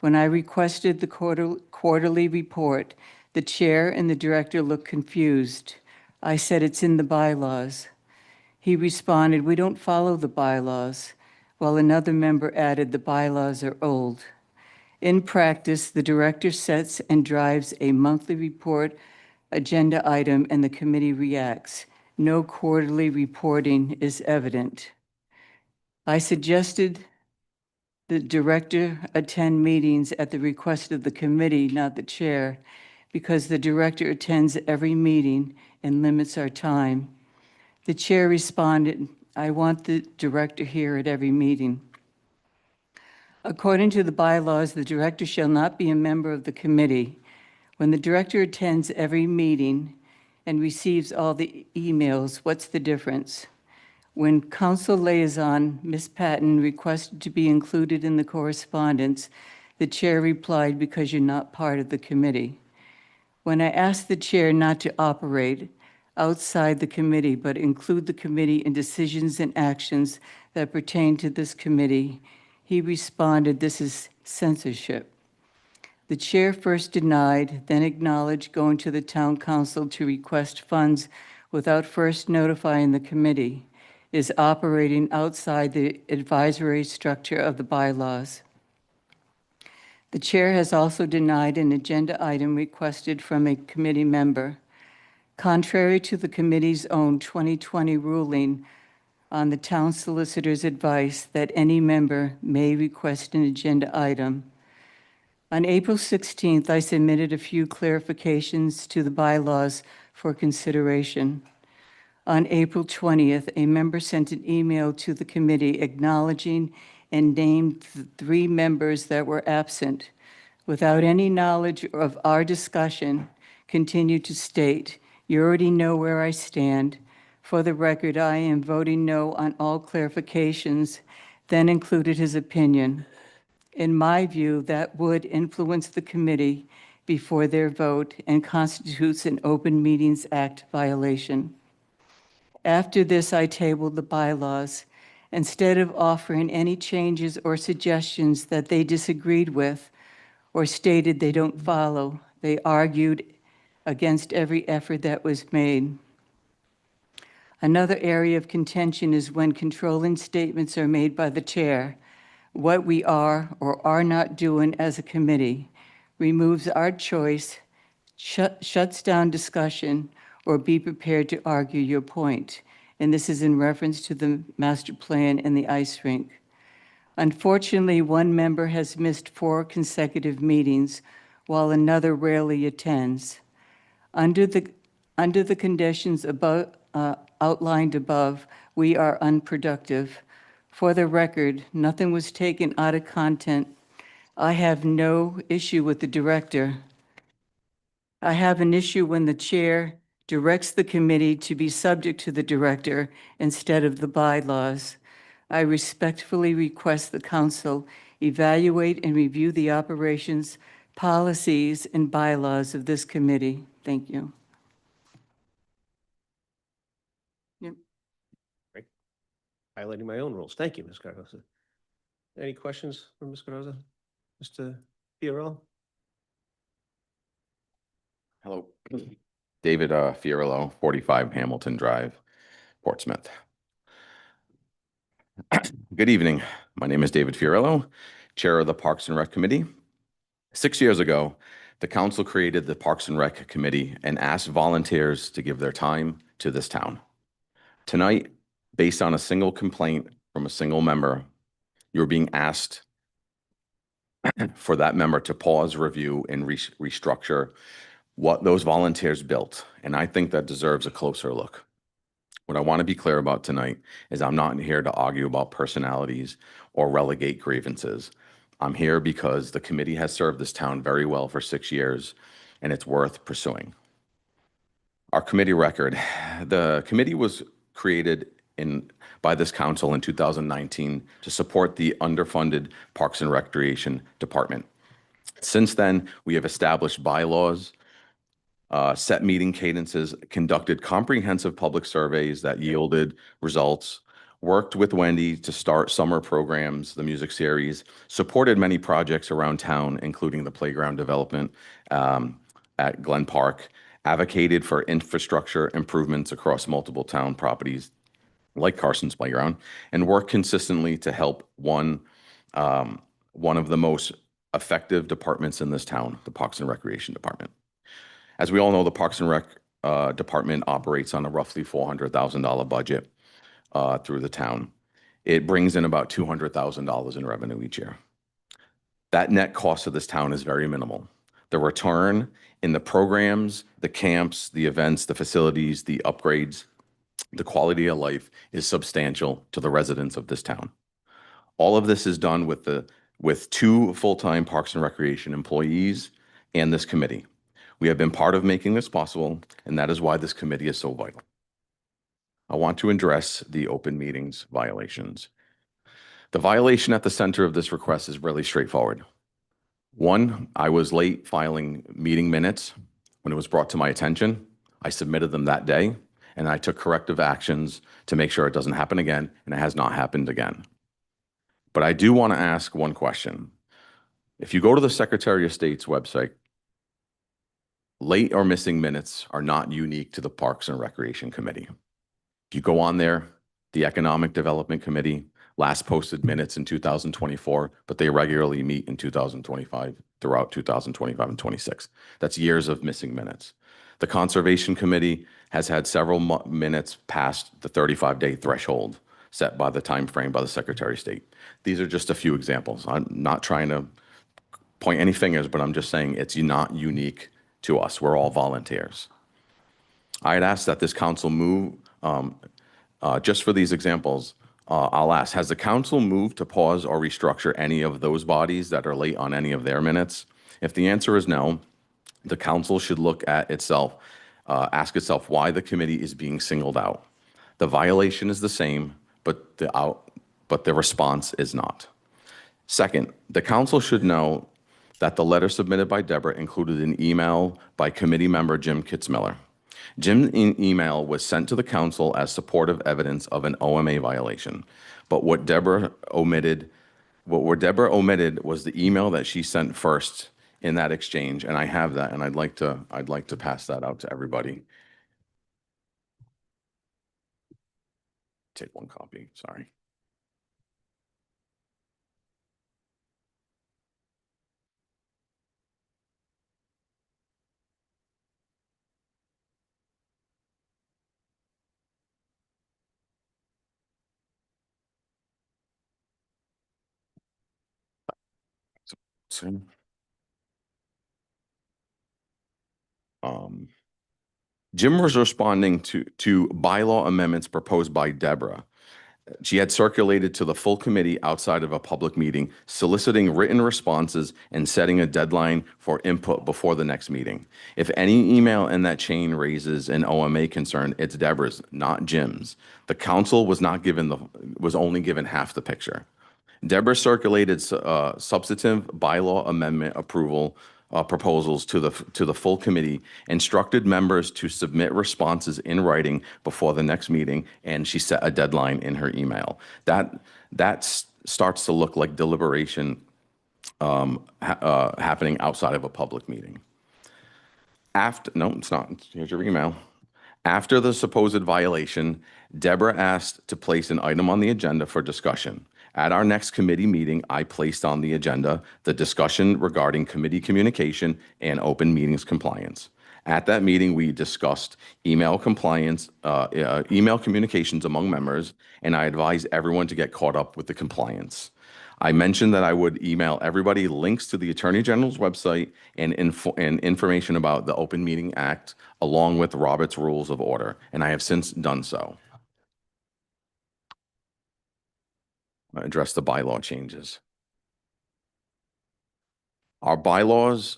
When I requested the quarterly report, the chair and the director looked confused. I said, "It's in the bylaws." He responded, "We don't follow the bylaws," while another member added, "The bylaws are old." In practice, the director sets and drives a monthly report agenda item, and the committee reacts. No quarterly reporting is evident. I suggested the director attend meetings at the request of the committee, not the chair, because the director attends every meeting and limits our time. The chair responded, "I want the director here at every meeting." According to the bylaws, the director shall not be a member of the committee. When the director attends every meeting and receives all the emails, what's the difference? When council liaison, Ms. Patton, requested to be included in the correspondence, the chair replied, "Because you're not part of the committee." When I asked the chair not to operate outside the committee, but include the committee in decisions and actions that pertain to this committee, he responded, "This is censorship." The chair first denied, then acknowledged going to the town council to request funds without first notifying the committee, is operating outside the advisory structure of the bylaws. The chair has also denied an agenda item requested from a committee member. Contrary to the committee's own 2020 ruling on the town solicitor's advice that any member may request an agenda item, on April 16th, I submitted a few clarifications to the bylaws for consideration. On April 20th, a member sent an email to the committee acknowledging and named the 3 members that were absent. Without any knowledge of our discussion, continued to state, "You already know where I stand. For the record, I am voting no on all clarifications," then included his opinion. In my view, that would influence the committee before their vote and constitutes an Open Meetings Act violation. After this, I tabled the bylaws. Instead of offering any changes or suggestions that they disagreed with or stated they don't follow, they argued against every effort that was made. Another area of contention is when controlling statements are made by the chair. What we are or are not doing as a committee removes our choice, shuts down discussion, or be prepared to argue your point. And this is in reference to the master plan and the ice rink. Unfortunately, one member has missed 4 consecutive meetings, while another rarely attends. Under the conditions outlined above, we are unproductive. For the record, nothing was taken out of content. I have no issue with the director. I have an issue when the chair directs the committee to be subject to the director instead of the bylaws. I respectfully request the council evaluate and review the operations, policies, and bylaws of this committee. Thank you. Highlighting my own rules. Thank you, Ms. Cardoza. Any questions from Ms. Cardoza? Mr. Fiorillo? Hello, David Fiorillo, 45 Hamilton Drive, Portsmouth. Good evening. My name is David Fiorillo, Chair of the Parks and Rec Committee. 6 years ago, the council created the Parks and Rec Committee and asked volunteers to give their time to this town. Tonight, based on a single complaint from a single member, you're being asked for that member to pause, review, and restructure what those volunteers built. And I think that deserves a closer look. What I want to be clear about tonight is I'm not here to argue about personalities or relegate grievances. I'm here because the committee has served this town very well for 6 years, and it's worth pursuing. Our committee record. The committee was created by this council in 2019 to support the underfunded Parks and Recreation Department. Since then, we have established bylaws, set meeting cadences, conducted comprehensive public surveys that yielded results, worked with Wendy to start summer programs, the music series, supported many projects around town, including the playground development at Glen Park, advocated for infrastructure improvements across multiple town properties like Carson's Playground, and worked consistently to help one of the most effective departments in this town, the Parks and Recreation Department. As we all know, the Parks and Rec Department operates on a roughly $400,000 budget through the town. It brings in about $200,000 in revenue each year. That net cost of this town is very minimal. The return in the programs, the camps, the events, the facilities, the upgrades, the quality of life is substantial to the residents of this town. All of this is done with 2 full-time Parks and Recreation employees and this committee. We have been part of making this possible, and that is why this committee is so vital. I want to address the open meetings violations. The violation at the center of this request is really straightforward. 1, I was late filing meeting minutes when it was brought to my attention. I submitted them that day, and I took corrective actions to make sure it doesn't happen again, and it has not happened again. But I do want to ask one question. If you go to the Secretary of State's website, late or missing minutes are not unique to the Parks and Recreation Committee. If you go on there, the Economic Development Committee last posted minutes in 2024, but they regularly meet in 2025, throughout 2025 and 26. That's years of missing minutes. The Conservation Committee has had several minutes past the 35-day threshold set by the time frame by the Secretary of State. These are just a few examples. I'm not trying to point any fingers, but I'm just saying it's not unique to us. We're all volunteers. I had asked that this council move, just for these examples, I'll ask, has the council moved to pause or restructure any of those bodies that are late on any of their minutes? If the answer is no, the council should look at itself, ask itself why the committee is being singled out. The violation is the same, but the response is not. Second, the council should know that the letter submitted by Deborah included an email by committee member Jim Kitzmiller. Jim's email was sent to the council as supportive evidence of an OMA violation. But what Deborah omitted was the email that she sent first in that exchange, and I have that, and I'd like to pass that out to everybody. Take one copy, sorry. Jim was responding to bylaw amendments proposed by Deborah. She had circulated to the full committee outside of a public meeting, soliciting written responses and setting a deadline for input before the next meeting. If any email in that chain raises an OMA concern, it's Deborah's, not Jim's. The council was only given half the picture. Deborah circulated substantive bylaw amendment approval proposals to the full committee, instructed members to submit responses in writing before the next meeting, and she set a deadline in her email. That starts to look like deliberation happening outside of a public meeting. No, it's not. Here's your email. After the supposed violation, Deborah asked to place an item on the agenda for discussion. At our next committee meeting, I placed on the agenda the discussion regarding committee communication and open meetings compliance. At that meeting, we discussed email compliance, email communications among members, and I advised everyone to get caught up with the compliance. I mentioned that I would email everybody links to the Attorney General's website and information about the Open Meeting Act, along with Robert's Rules of Order, and I have since done so. I address the bylaw changes. Our bylaws,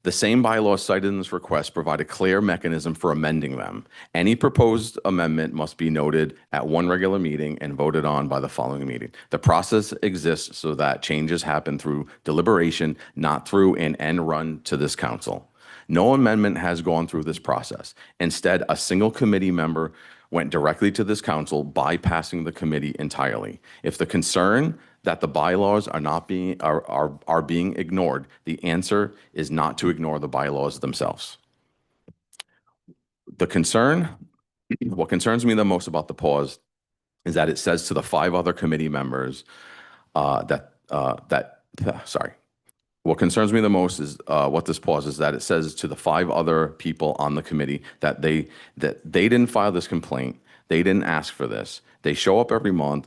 the same bylaws cited in this request provide a clear mechanism for amending them. Any proposed amendment must be noted at one regular meeting and voted on by the following meeting. The process exists so that changes happen through deliberation, not through an end run to this council. No amendment has gone through this process. Instead, a single committee member went directly to this council, bypassing the committee entirely. If the concern that the bylaws are being ignored, the answer is not to ignore the bylaws themselves. What concerns me the most about the pause is that it says to the 5 other committee members what concerns me the most is what this pause is, that it says to the 5 other people on the committee that they didn't file this complaint. They didn't ask for this. They show up every month,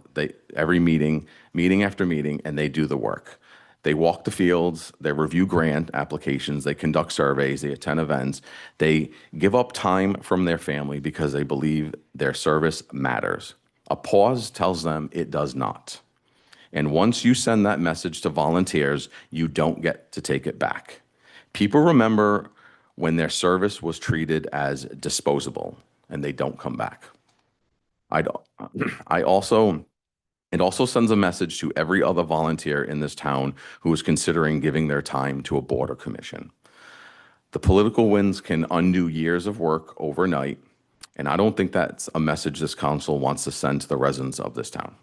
every meeting after meeting, and they do the work. They walk the fields, they review grant applications, they conduct surveys, they attend events. They give up time from their family because they believe their service matters. A pause tells them it does not. And once you send that message to volunteers, you don't get to take it back. People remember when their service was treated as disposable, and they don't come back. It also sends a message to every other volunteer in this town who is considering giving their time to a board or commission. The political winds can undo years of work overnight, and I don't think that's a message this council wants to send to the residents of this town.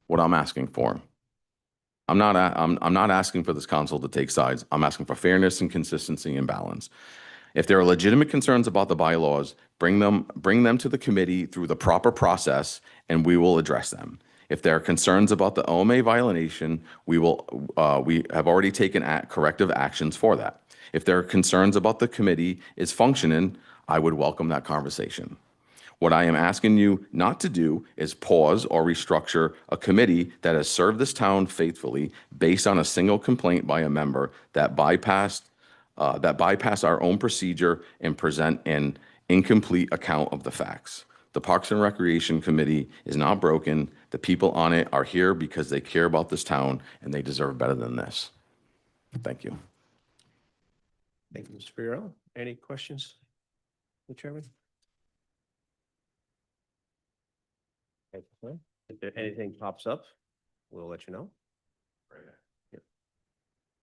What I'm asking for, I'm not asking for this council to take sides. I'm asking for fairness and consistency and balance. If there are legitimate concerns about the bylaws, bring them to the committee through the proper process, and we will address them. If there are concerns about the OMA violation, we have already taken corrective actions for that. If there are concerns about the committee is functioning, I would welcome that conversation. What I am asking you not to do is pause or restructure a committee that has served this town faithfully based on a single complaint by a member that bypass our own procedure and present an incomplete account of the facts. The Parks and Recreation Committee is not broken. The people on it are here because they care about this town, and they deserve better than this. Thank you. Thank you, Mr. Fiorello. Any questions, Mr. Chairman? If there anything pops up, we'll let you know. Yep.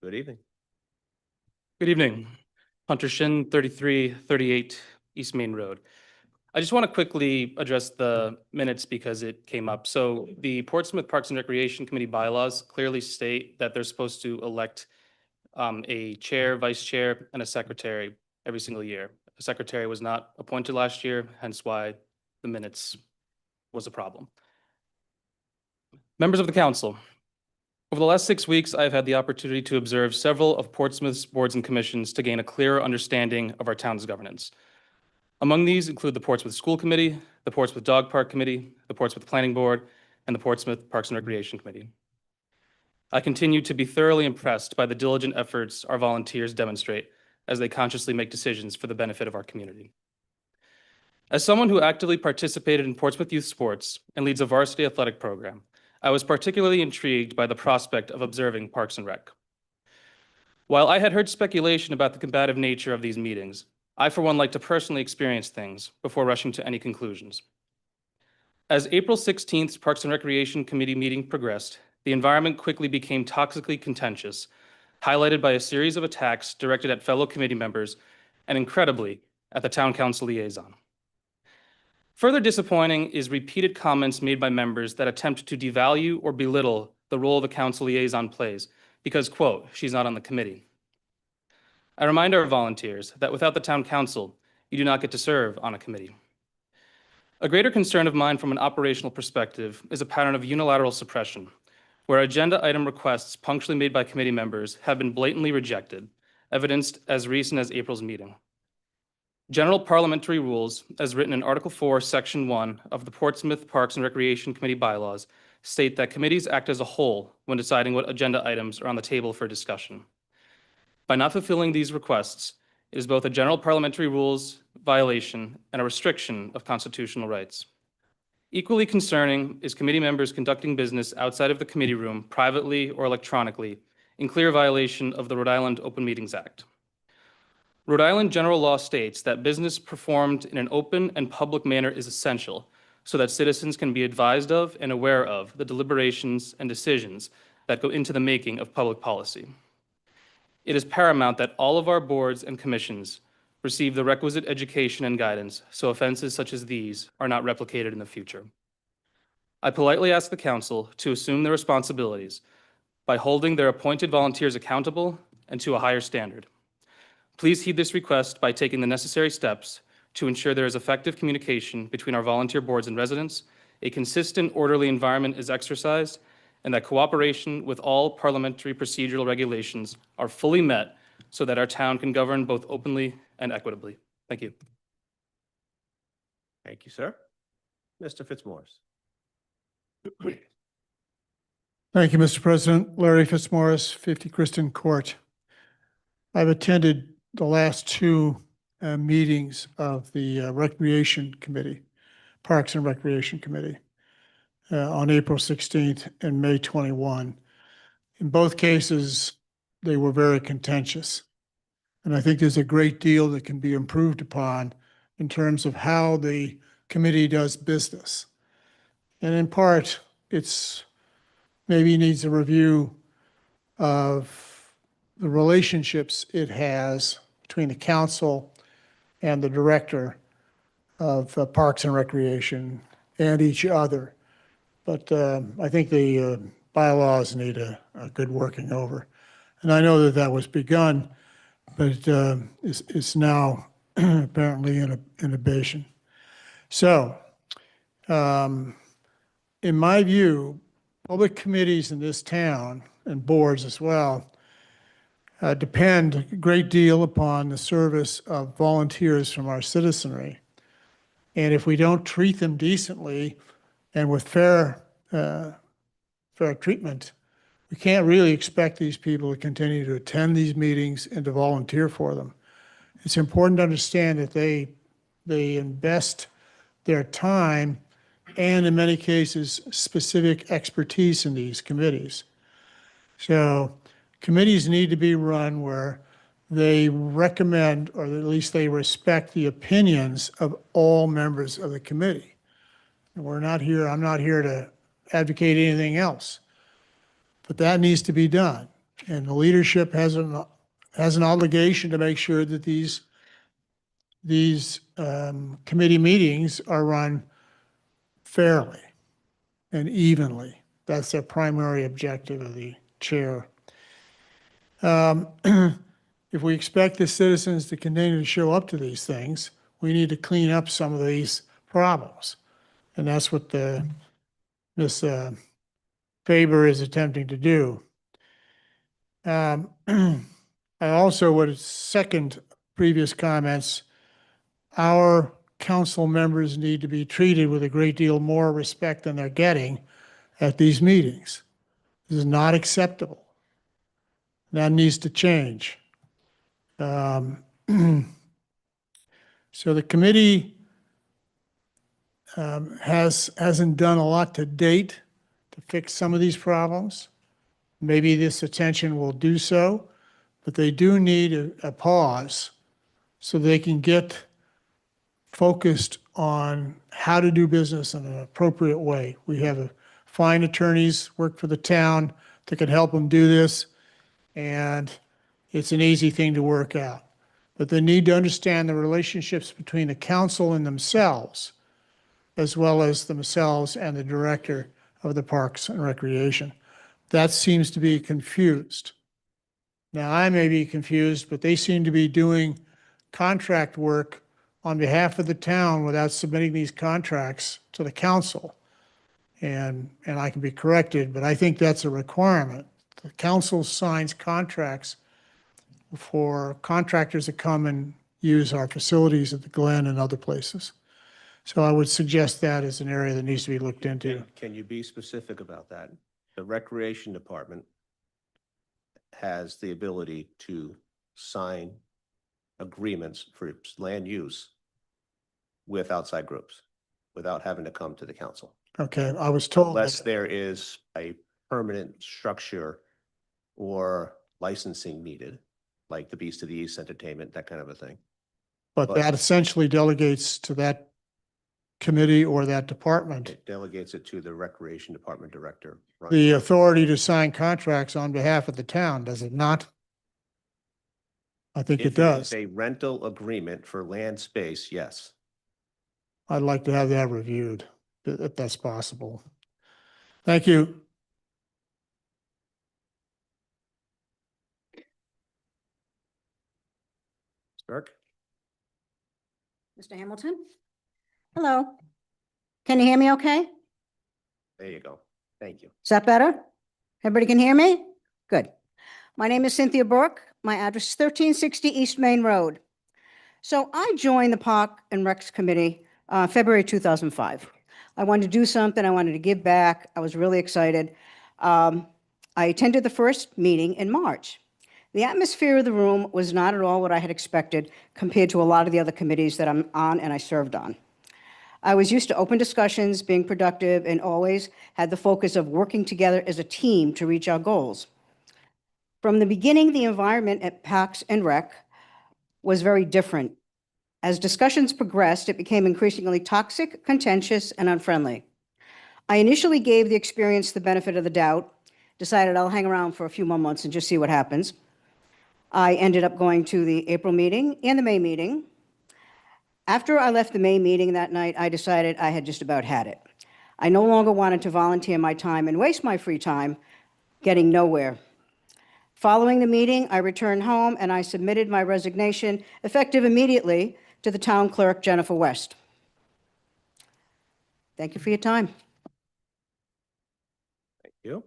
Good evening. Good evening. Hunter Shin, 3338 East Main Road. I just want to quickly address the minutes because it came up. So the Portsmouth Parks and Recreation Committee bylaws clearly state that they're supposed to elect a chair, vice chair, and a secretary every single year. A secretary was not appointed last year, hence why the minutes was a problem. Members of the council, over the last 6 weeks, I've had the opportunity to observe several of Portsmouth's boards and commissions to gain a clearer understanding of our town's governance. Among these include the Portsmouth School Committee, the Portsmouth Dog Park Committee, the Portsmouth Planning Board, and the Portsmouth Parks and Recreation Committee. I continue to be thoroughly impressed by the diligent efforts our volunteers demonstrate as they consciously make decisions for the benefit of our community. As someone who actively participated in Portsmouth youth sports and leads a varsity athletic program, I was particularly intrigued by the prospect of observing Parks and Rec. While I had heard speculation about the combative nature of these meetings, I for one like to personally experience things before rushing to any conclusions. As April 16th Parks and Recreation Committee meeting progressed, the environment quickly became toxically contentious, highlighted by a series of attacks directed at fellow committee members and incredibly at the town council liaison. Further disappointing is repeated comments made by members that attempt to devalue or belittle the role the council liaison plays because, quote, she's not on the committee. I remind our volunteers that without the town council, you do not get to serve on a committee. A greater concern of mine from an operational perspective is a pattern of unilateral suppression, where agenda item requests punctually made by committee members have been blatantly rejected, evidenced as recent as April's meeting. General parliamentary rules, as written in Article 4, Section 1 of the Portsmouth Parks and Recreation Committee bylaws, state that committees act as a whole when deciding what agenda items are on the table for discussion. By not fulfilling these requests, it is both a general parliamentary rules violation and a restriction of constitutional rights. Equally concerning is committee members conducting business outside of the committee room, privately or electronically, in clear violation of the Rhode Island Open Meetings Act. Rhode Island general law states that business performed in an open and public manner is essential so that citizens can be advised of and aware of the deliberations and decisions that go into the making of public policy. It is paramount that all of our boards and commissions receive the requisite education and guidance so offenses such as these are not replicated in the future. I politely ask the council to assume their responsibilities by holding their appointed volunteers accountable and to a higher standard. Please heed this request by taking the necessary steps to ensure there is effective communication between our volunteer boards and residents, a consistent, orderly environment is exercised, and that cooperation with all parliamentary procedural regulations are fully met so that our town can govern both openly and equitably. Thank you. Thank you, sir. Mr. Fitzmaurice. Thank you, Mr. President. Larry Fitzmaurice, 50 Kristen Court. I've attended the last two meetings of the Recreation Committee, Parks and Recreation Committee, on April 16th and May 21. In both cases, they were very contentious. And I think there's a great deal that can be improved upon in terms of how the committee does business. And in part, it's maybe needs a review of the relationships it has between the council and the director of Parks and Recreation and each other. But I think the bylaws need a good working over. And I know that that was begun, but it's now apparently in innovation. So in my view, public committees in this town and boards as well depend a great deal upon the service of volunteers from our citizenry. And if we don't treat them decently and with fair treatment, we can't really expect these people to continue to attend these meetings and to volunteer for them. It's important to understand that they invest their time and in many cases, specific expertise in these committees. So committees need to be run where they recommend, or at least they respect the opinions of all members of the committee. And I'm not here to advocate anything else, but that needs to be done. And the leadership has an obligation to make sure that these committee meetings are run fairly and evenly. That's their primary objective of the chair. If we expect the citizens to continue to show up to these things, we need to clean up some of these problems. And that's what Ms. Faber is attempting to do. I also would second previous comments. Our council members need to be treated with a great deal more respect than they're getting at these meetings. This is not acceptable. That needs to change. So the committee hasn't done a lot to date to fix some of these problems. Maybe this attention will do so, but they do need a pause so they can get focused on how to do business in an appropriate way. We have fine attorneys work for the town that can help them do this. and it's an easy thing to work out. But they need to understand the relationships between the council and themselves, as well as themselves and the director of the Parks and Recreation. That seems to be confused. Now, I may be confused, but they seem to be doing contract work on behalf of the town without submitting these contracts to the council. And I can be corrected, but I think that's a requirement. The council signs contracts for contractors to come and use our facilities at the Glen and other places. So I would suggest that as an area that needs to be looked into. Can you be specific about that? The Recreation Department has the ability to sign agreements for land use with outside groups without having to come to the council. Okay, I was told Unless that, there is a permanent structure or licensing needed, like the Beast of the East Entertainment, that kind of a thing. but that essentially delegates to that committee or that department It delegates it to the Recreation Department Director. the authority to sign contracts on behalf of the town, does it not? I think it If does. is a rental agreement for land space, yes. I'd like to have that reviewed, if that's possible. Thank you. Burke? Mr. Hamilton? Hello. Can you hear me okay? There you go. Thank you. Is that better? Everybody can hear me? Good. My name is Cynthia Burke. My address is 1360 East Main Road. So I joined the Park and Recs Committee February 2005. I wanted to do something. I wanted to give back. I was really excited. I attended the first meeting in March. The atmosphere of the room was not at all what I had expected compared to a lot of the other committees that I'm on and I served on. I was used to open discussions, being productive, and always had the focus of working together as a team to reach our goals. From the beginning, the environment at Parks and Rec was very different. As discussions progressed, it became increasingly toxic, contentious, and unfriendly. I initially gave the experience the benefit of the doubt, decided I'll hang around for a few more months and just see what happens. I ended up going to the April meeting and the May meeting. After I left the May meeting that night, I decided I had just about had it. I no longer wanted to volunteer my time and waste my free time getting nowhere. Following the meeting, I returned home and I submitted my resignation, effective immediately, to the town clerk, Jennifer West. Thank you for your time. Thank you.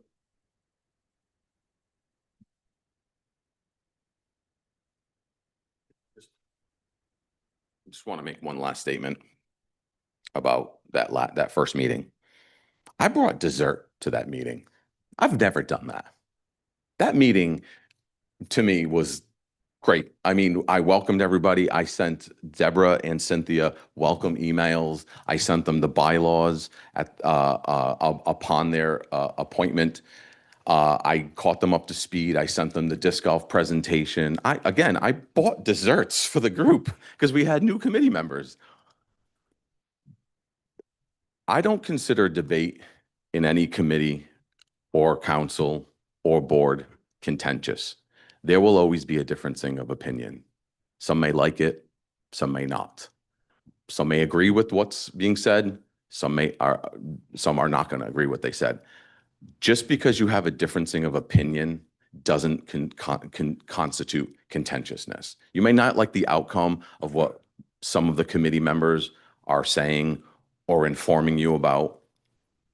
Just want to make one last statement about that first meeting. I brought dessert to that meeting. I've never done that. That meeting to me was great. I mean, I welcomed everybody. I sent Deborah and Cynthia welcome emails. I sent them the bylaws upon their appointment. I caught them up to speed. I sent them the disc golf presentation. I bought desserts for the group because we had new committee members. I don't consider debate in any committee or council or board contentious. There will always be a differencing of opinion. Some may like it, some may not. Some may agree with what's being said, some are not going to agree with what they said. Just because you have a differencing of opinion doesn't constitute contentiousness. You may not like the outcome of what some of the committee members are saying or informing you about,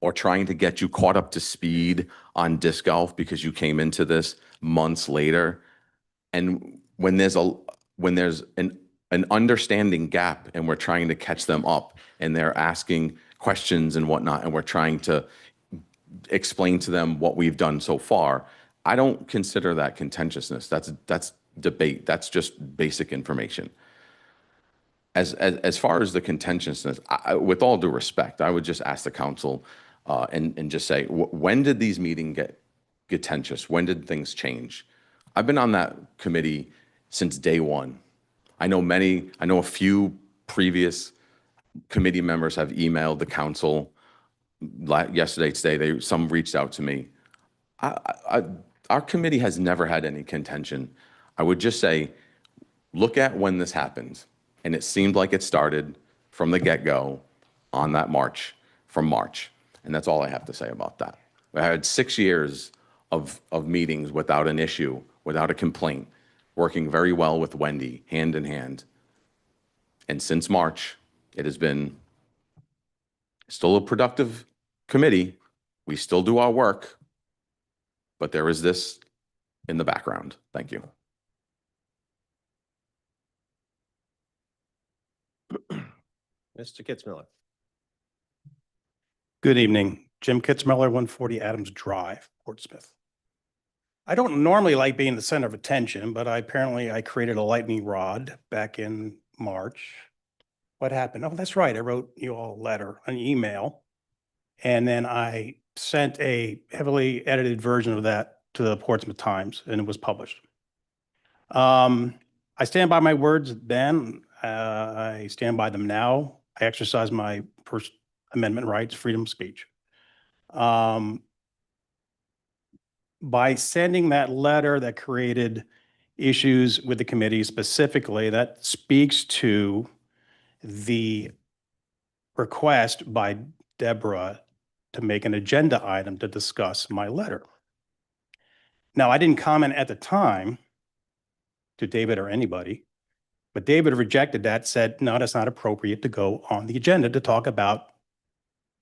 or trying to get you caught up to speed on disc golf because you came into this months later. And when there's an understanding gap and we're trying to catch them up and they're asking questions and whatnot, and we're trying to explain to them what we've done so far, I don't consider that contentiousness. That's debate. That's just basic information. As far as the contentiousness, with all due respect, I would just ask the council and just say, when did these meetings get contentious? When did things change? I've been on that committee since day one. I know a few previous committee members have emailed the council yesterday, today. Some reached out to me. our committee has never had any contention. I would just say, look at when this happened. And it seemed like it started from the get-go on that from March. And that's all I have to say about that. I had 6 years of meetings without an issue, without a complaint, working very well with Wendy, hand in hand. And since March, it has been still a productive committee. We still do our work, but there is this in the background. Thank you. Mr. Kitzmiller. Good evening. Jim Kitzmiller, 140 Adams Drive, Portsmouth. I don't normally like being the center of attention, but I created a lightning rod back in March. What happened? Oh, that's right. I wrote you all a letter, an email, and then I sent a heavily edited version of that to the Portsmouth Times, and it was published. I stand by my words then. I stand by them now. I exercise my First Amendment rights, freedom of speech. By sending that letter that created issues with the committee specifically, that speaks to the request by Deborah to make an agenda item to discuss my letter. Now, I didn't comment at the time to David or anybody, but David rejected that, said, no, that's not appropriate to go on the agenda to talk about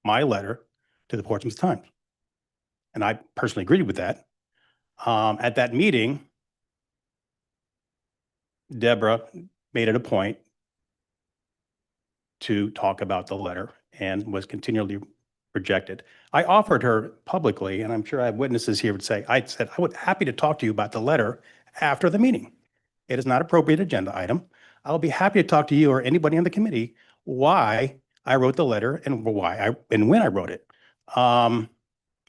my letter to the Portsmouth Times. And I personally agreed with that. At that meeting, Deborah made it a point to talk about the letter and was continually rejected. I offered her publicly, and I'm sure I have witnesses here would say, I said, I would happy to talk to you about the letter after the meeting. It is not appropriate agenda item. I'll be happy to talk to you or anybody on the committee why I wrote the letter and when I wrote it.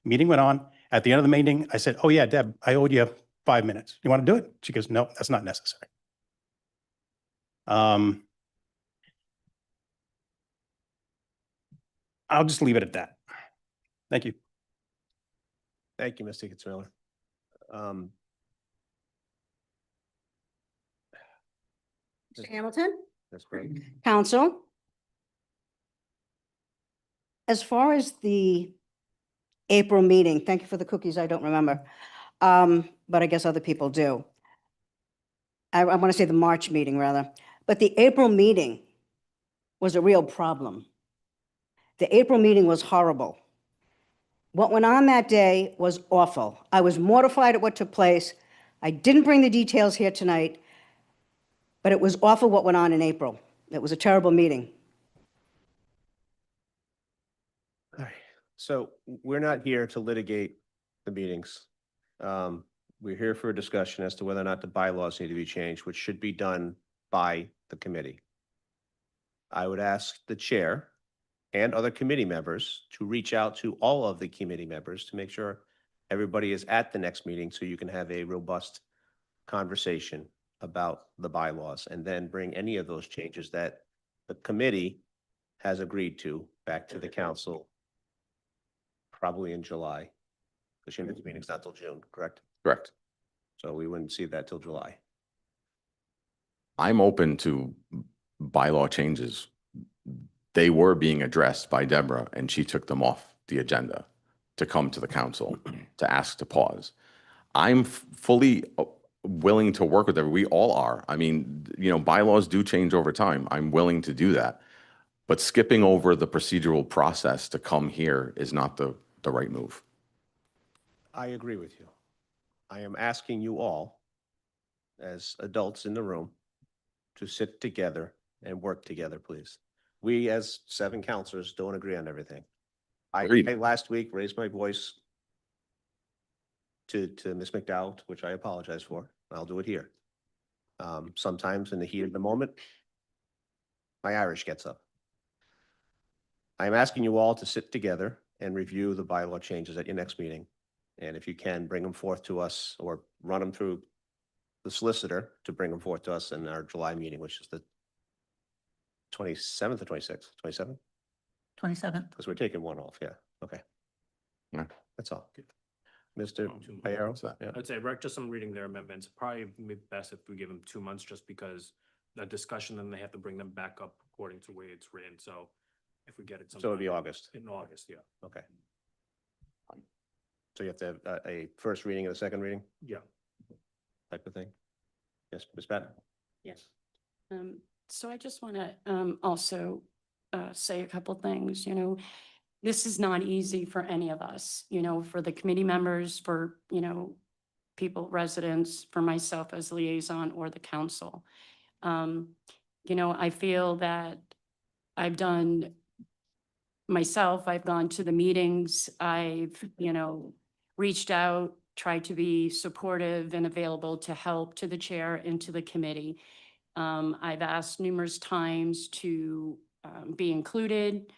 Meeting went on. At the end of the meeting, I said, oh yeah, Deb, I owed you 5 minutes. You want to do it? She goes, no, that's not necessary. I'll just leave it at that. Thank you. Thank you, Mr. Kitzmiller. Mr. Hamilton? That's great. Council? As far as the April meeting, thank you for the cookies, I don't remember, but I guess other people do. I want to say the March meeting, rather. But the April meeting was a real problem. The April meeting was horrible. What went on that day was awful. I was mortified at what took place. I didn't bring the details here tonight, but it was awful what went on in April. It was a terrible meeting. All right. So we're not here to litigate the meetings. We're here for a discussion as to whether or not the bylaws need to be changed, which should be done by the committee. I would ask the chair and other committee members to reach out to all of the committee members to make sure everybody is at the next meeting so you can have a robust conversation about the bylaws and then bring any of those changes that the committee has agreed to back to the council probably in July. Because your next meeting's not till June, correct? Correct. So we wouldn't see that till July. I'm open to bylaw changes. They were being addressed by Deborah, and she took them off the agenda to come to the council to ask to pause. I'm fully willing to work with everyone. We all are. I mean, you know, bylaws do change over time. I'm willing to do that. But skipping over the procedural process to come here is not the right move. I agree with you. I am asking you all, as adults in the room, to sit together and work together, please. We, as 7 counselors, don't agree on everything. I Agreed. last week raised my voice to Ms. McDowell, which I apologize for. I'll do it here. Sometimes in the heat of the moment, my Irish gets up. I'm asking you all to sit together and review the bylaw changes at your next meeting. And if you can, bring them forth to us or run them through the solicitor to bring them forth to us in our July meeting, which is the 27th or 26th, 27th? 27th. Because we're taking one off, yeah, okay. Yeah. That's all. Mr. Oh, 2 months. Piero? Yeah. I'd say, just some reading their amendments, probably be best if we give them 2 months, just because the discussion, then they have to bring them back up according to the way it's written, so if we get it So it'll be sometime August. in August, yeah. Okay. So you have to have a first reading and a second reading Yeah. type of thing? Yes, Ms. Patton? Yes. So I just want to also say a couple things, this is not easy for any of us, for the committee members, for, people, residents, for myself as liaison or the council. I feel that I've gone to the meetings, I've, reached out, tried to be supportive and available to help to the chair and to the committee. I've asked numerous times to be included.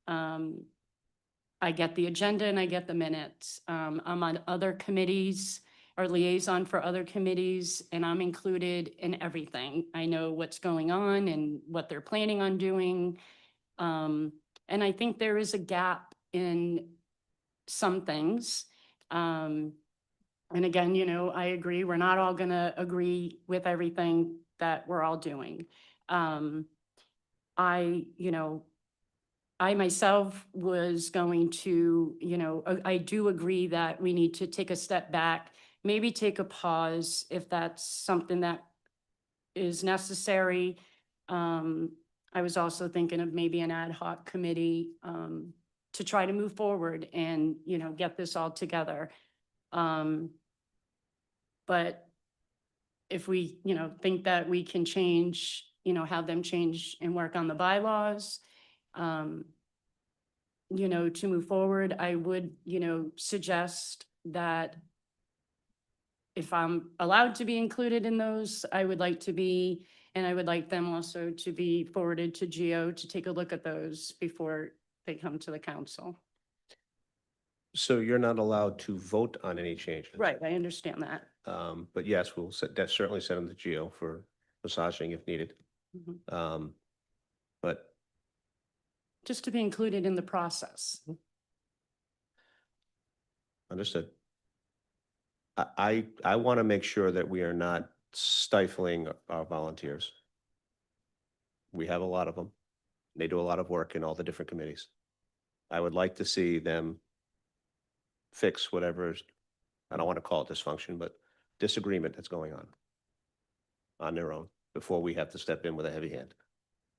I get the agenda and I get the minutes. I'm on other committees or liaison for other committees, and I'm included in everything. I know what's going on and what they're planning on doing. And I think there is a gap in some things. And again, I agree, we're not all gonna agree with everything that we're all doing. I myself was going to, I do agree that we need to take a step back, maybe take a pause if that's something that is necessary. I was also thinking of maybe an ad hoc committee to try to move forward and, get this all together. But if we, think that we can change, have them change and work on the bylaws, to move forward, I would, suggest that if I'm allowed to be included in those, I would like to be, and I would like them also to be forwarded to Geo to take a look at those before they come to the council. So you're not allowed to vote on any changes? Right, I understand that. But yes, we'll certainly send them to Geo for massaging if needed. Mhm. But Just to be included in the process. understood. I want to make sure that we are not stifling our volunteers. We have a lot of them. They do a lot of work in all the different committees. I would like to see them fix whatever, I don't want to call it dysfunction, but disagreement that's going on their own before we have to step in with a heavy hand.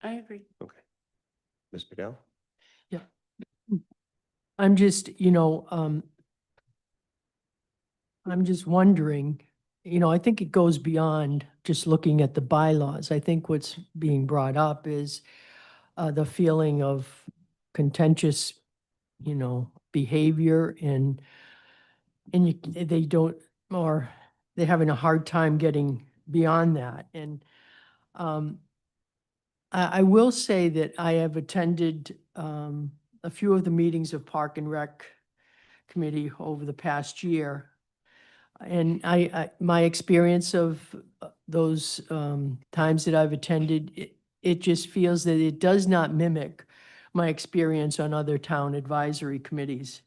I agree. Okay. Ms. McDowell? Yeah. I'm just, I'm just wondering, I think it goes beyond just looking at the bylaws. I think what's being brought up is the feeling of contentious, behavior and they don't, or they're having a hard time getting beyond that. And I will say that I have attended a few of the meetings of Park and Rec Committee over the past year. And my experience of those times that I've attended, it just feels that it does not mimic my experience on other town advisory committees.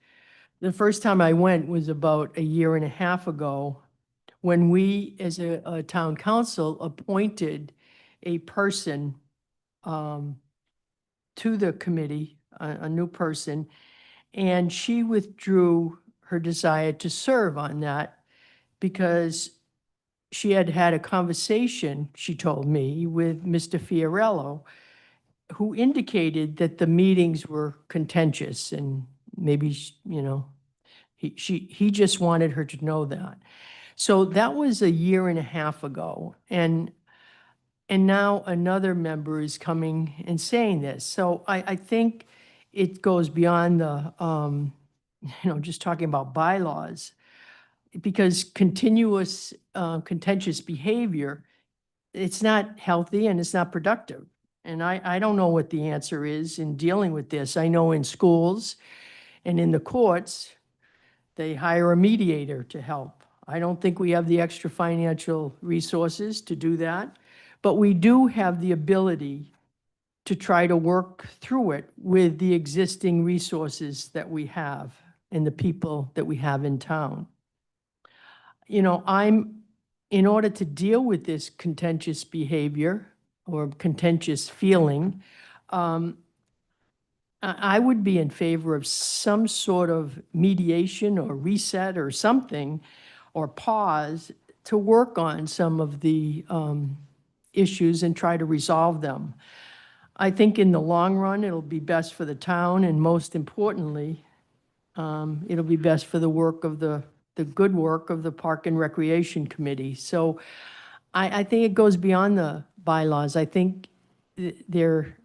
The first time I went was about a year and a half ago, when we, as a town council, appointed a person to the committee, a new person, and she withdrew her desire to serve on that because she had had a conversation, she told me, with Mr. Fiorello, who indicated that the meetings were contentious and maybe, he just wanted her to know that. So that was a year and a half ago. And now another member is coming and saying this. So I think it goes beyond the, just talking about bylaws, because continuous contentious behavior, it's not healthy and it's not productive. And I don't know what the answer is in dealing with this. I know in schools and in the courts, they hire a mediator to help. I don't think we have the extra financial resources to do that, but we do have the ability to try to work through it with the existing resources that we have and the people that we have in town. in order to deal with this contentious behavior or contentious feeling, I would be in favor of some sort of mediation or reset or something, or pause to work on some of the issues and try to resolve them. I think in the long run, it'll be best for the town, and most importantly, it'll be best for the work of the good work of the Park and Recreation Committee. So I think it goes beyond the bylaws. I think there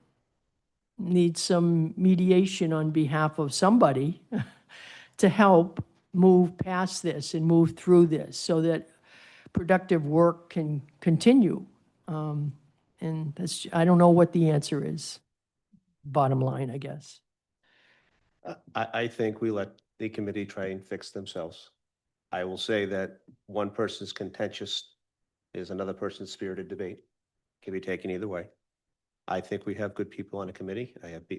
needs some mediation on behalf of somebody to help move past this and move through this so that productive work can continue. And that's, I don't know what the answer is. Bottom line, I guess. I think we let the committee try and fix themselves. I will say that one person's contentious is another person's spirited debate. Can be taken either way. I think we have good people on the committee.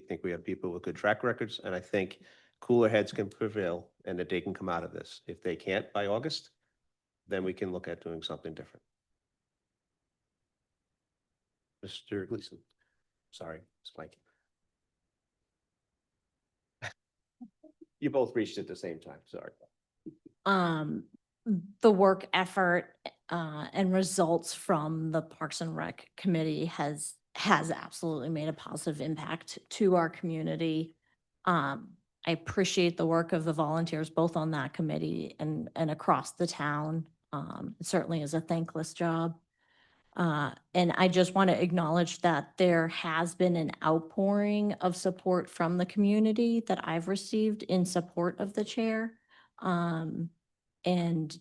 think we have people with good track records, and I think cooler heads can prevail and that they can come out of this. If they can't by August, then we can look at doing something different. Mr. Gleason. Sorry, it's Mike. You both reached at the same time, sorry. The work effort and results from the Parks and Rec Committee has absolutely made a positive impact to our community. I appreciate the work of the volunteers, both on that committee and across the town. It certainly is a thankless job. And I just want to acknowledge that there has been an outpouring of support from the community that I've received in support of the chair. And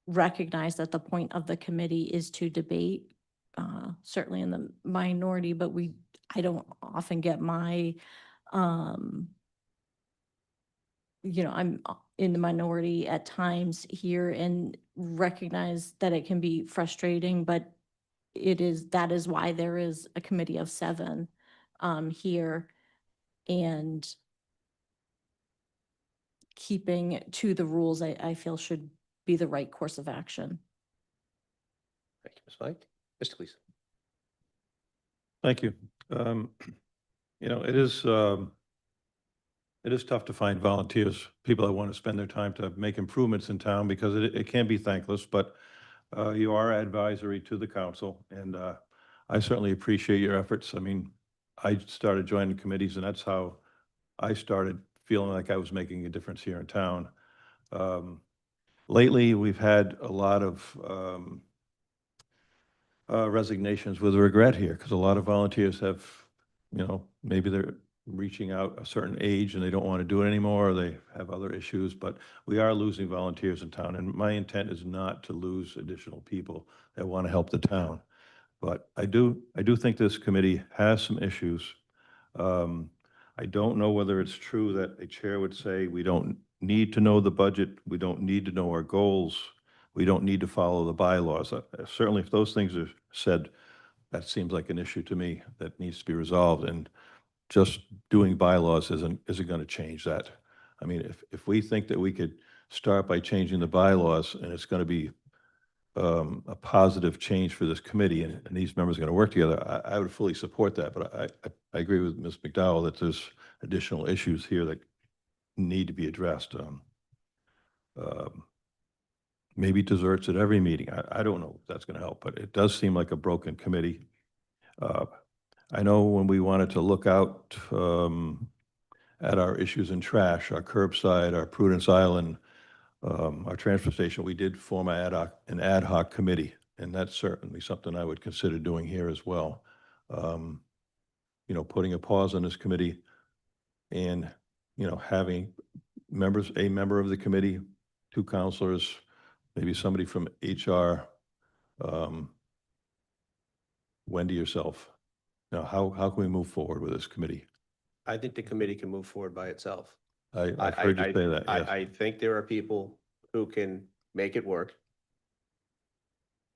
recognize that the point of the committee is to debate, certainly in the minority, but I don't often get my, I'm in the minority at times here and recognize that it can be frustrating, but that is why there is a committee of 7 here, and keeping to the rules, I feel should be the right course of action. Thank you, Ms. Mike. Mr. Gleason. Thank you. It is tough to find volunteers, people that want to spend their time to make improvements in town, because it can be thankless, but you are advisory to the council, and I certainly appreciate your efforts. I mean, I started joining committees, and that's how I started feeling like I was making a difference here in town. Lately, we've had a lot of resignations with regret here, because a lot of volunteers have, maybe they're reaching out a certain age and they don't want to do it anymore, or they have other issues, but we are losing volunteers in town, and my intent is not to lose additional people that want to help the town. But I do think this committee has some issues. I don't know whether it's true that a chair would say, we don't need to know the budget, we don't need to know our goals, we don't need to follow the bylaws. Certainly, if those things are said, that seems like an issue to me that needs to be resolved, and just doing bylaws isn't going to change that. I mean, if we think that we could start by changing the bylaws and it's going to be a positive change for this committee, and these members are going to work together, I would fully support that. But I agree with Ms. McDowell that there's additional issues here that need to be addressed. Maybe desserts at every meeting. I don't know if that's going to help, but it does seem like a broken committee. I know when we wanted to look out at our issues in trash, our curbside, our Prudence Island, our transfer station, we did form an ad hoc committee, and that's certainly something I would consider doing here as well. Putting a pause on this committee and, having a member of the committee, 2 counselors, maybe somebody from HR, Wendy, yourself. Now, how can we move forward with this committee? I think the committee can move forward by itself. I've heard you say that, yes. I think there are people who can make it work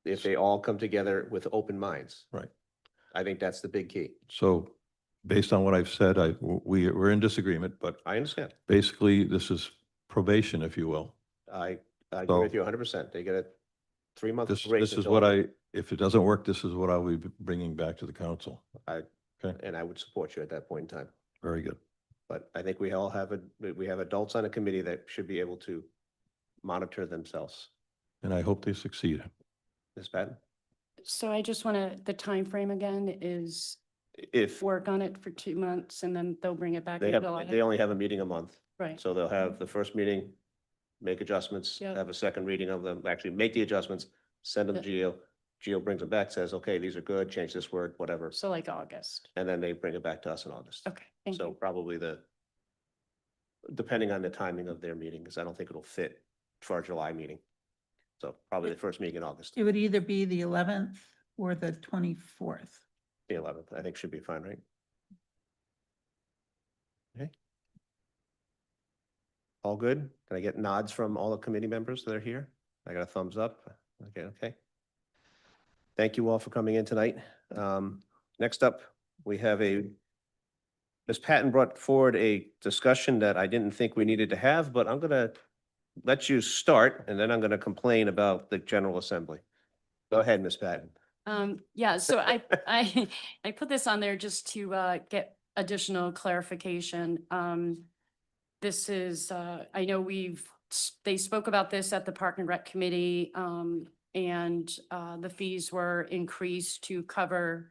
if they all come together with open minds. Right. I think that's the big key. So based on what I've said, we're in disagreement, but I understand. basically this is probation, if you will. I I agree So- with you 100%. They get a 3-month This grace. is until what August. if it doesn't work, this is what I'll be bringing back to the council. And I would support you at that point in time. Very good. But I think we all have we have adults on a committee that should be able to monitor themselves. And I hope they succeed. Ms. Patton? So I just want to, the time frame again is If work on it for 2 months and then they'll bring it back they in have, July. they only have a meeting a month. Right. So they'll have the first meeting, make adjustments, Yep. have a second reading of them, actually make the adjustments, send them to Geo. Geo brings them back, says, okay, these are good, change this word, whatever. So like August. And then they bring it back to us in August. Okay, thank So you. probably depending on the timing of their meeting, because I don't think it'll fit for our July meeting. So probably the first meeting in August, It would either be the 11th or the 24th. the 11th, I think should be fine, right? Okay. All good? Can I get nods from all the committee members that are here? I got a thumbs up. Okay. Thank you all for coming in tonight. Next up, we have Ms. Patton brought forward a discussion that I didn't think we needed to have, but I'm gonna let you start and then I'm gonna complain about the General Assembly. Go ahead, Ms. Patton. Yeah, so I put this on there just to get additional clarification. This is, I know they spoke about this at the Park and Rec Committee, and the fees were increased to cover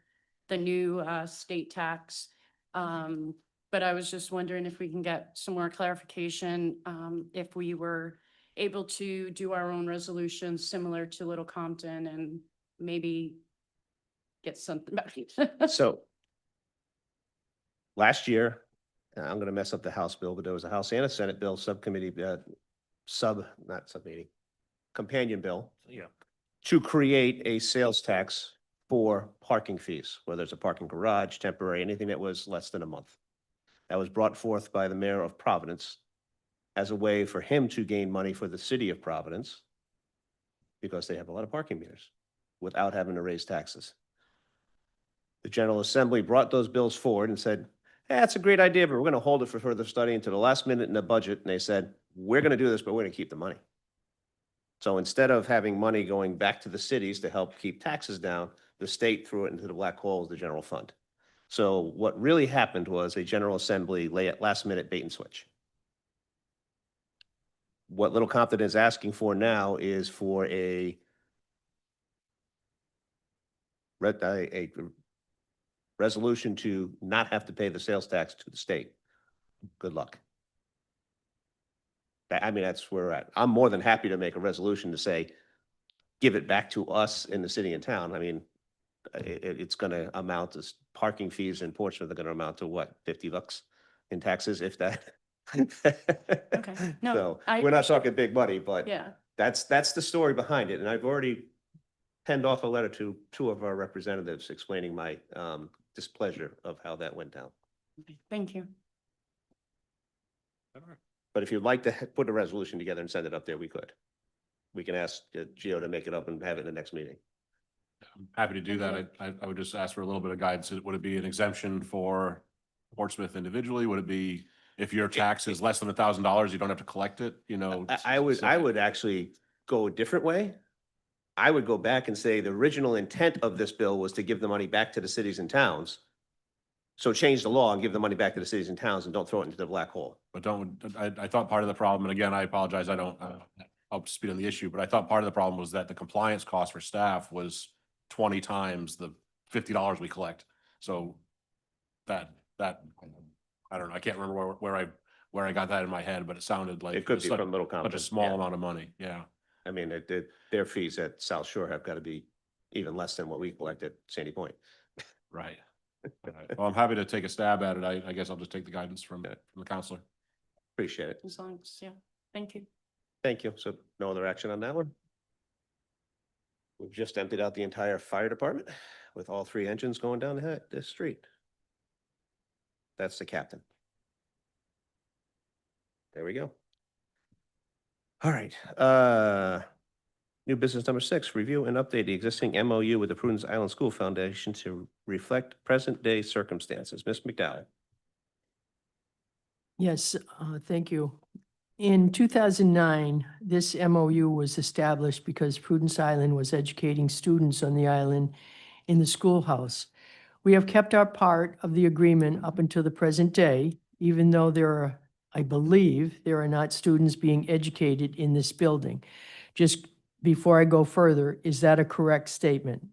the new state tax. But I was just wondering if we can get some more clarification, if we were able to do our own resolution similar to Little Compton and maybe get something back. So last year, I'm gonna mess up the House bill, but there was a House and a Senate bill subcommittee, not subcommittee, companion bill. Yeah. To create a sales tax for parking fees, whether it's a parking garage, temporary, anything that was less than a month. That was brought forth by the mayor of Providence as a way for him to gain money for the city of Providence because they have a lot of parking meters without having to raise taxes. The General Assembly brought those bills forward and said, hey, that's a great idea, but we're going to hold it for further study until the last minute in the budget. And they said, we're going to do this, but we're going to keep the money. So instead of having money going back to the cities to help keep taxes down, the state threw it into the black hole of the general fund. So what really happened was a General Assembly last minute bait and switch. What Little Compton is asking for now is for a resolution to not have to pay the sales tax to the state. Good luck. I mean, that's where we're at. I'm more than happy to make a resolution to say, give it back to us in the city and town. I mean, it's gonna amount to parking fees in Portsmouth are gonna amount to what, $50 in taxes, if that? Okay, no, So I we're not appreciate- talking big money, but Yeah, that's the story behind it. And I've already penned off a letter to 2 of our representatives explaining my displeasure of how that went down. okay, thank you. But if you'd like to put a resolution together and send it up there, we could. We can ask Geo to make it up and have it in the next meeting. I'm happy to do that. I would just ask for a little bit of guidance. Would it be an exemption for Portsmouth individually? Would it be if your tax is less than $1,000, you don't have to collect it, you know? I would actually go a different way. I would go back and say the original intent of this bill was to give the money back to the cities and towns. So change the law and give the money back to the cities and towns and don't throw it into the black hole. But I thought part of the problem, and again, I apologize, I don't up to speed on the issue, but I thought part of the problem was that the compliance cost for staff was 20 times the $50 we collect. So that, I don't know, I can't remember where I got that in my head, but it sounded like It could was be such from Little Compton. such a small yeah. amount of money, yeah. I mean, their fees at South Shore have got to be even less than what we collect at Sandy Point. Right. All right. Well, I'm happy to take a stab at it. I guess I'll just take the guidance from the counselor. Appreciate it. As long as, yeah, thank you. Thank you. So no other action on that one? We've just emptied out the entire fire department with all 3 engines going down the street. That's the captain. There we go. All right, new business number 6, review and update the existing MOU with the Prudence Island School Foundation to reflect present day circumstances. Ms. McDowell. Yes, thank you. In 2009, this MOU was established because Prudence Island was educating students on the island in the schoolhouse. We have kept our part of the agreement up until the present day, even though I believe, there are not students being educated in this building. Just before I go further, is that a correct statement?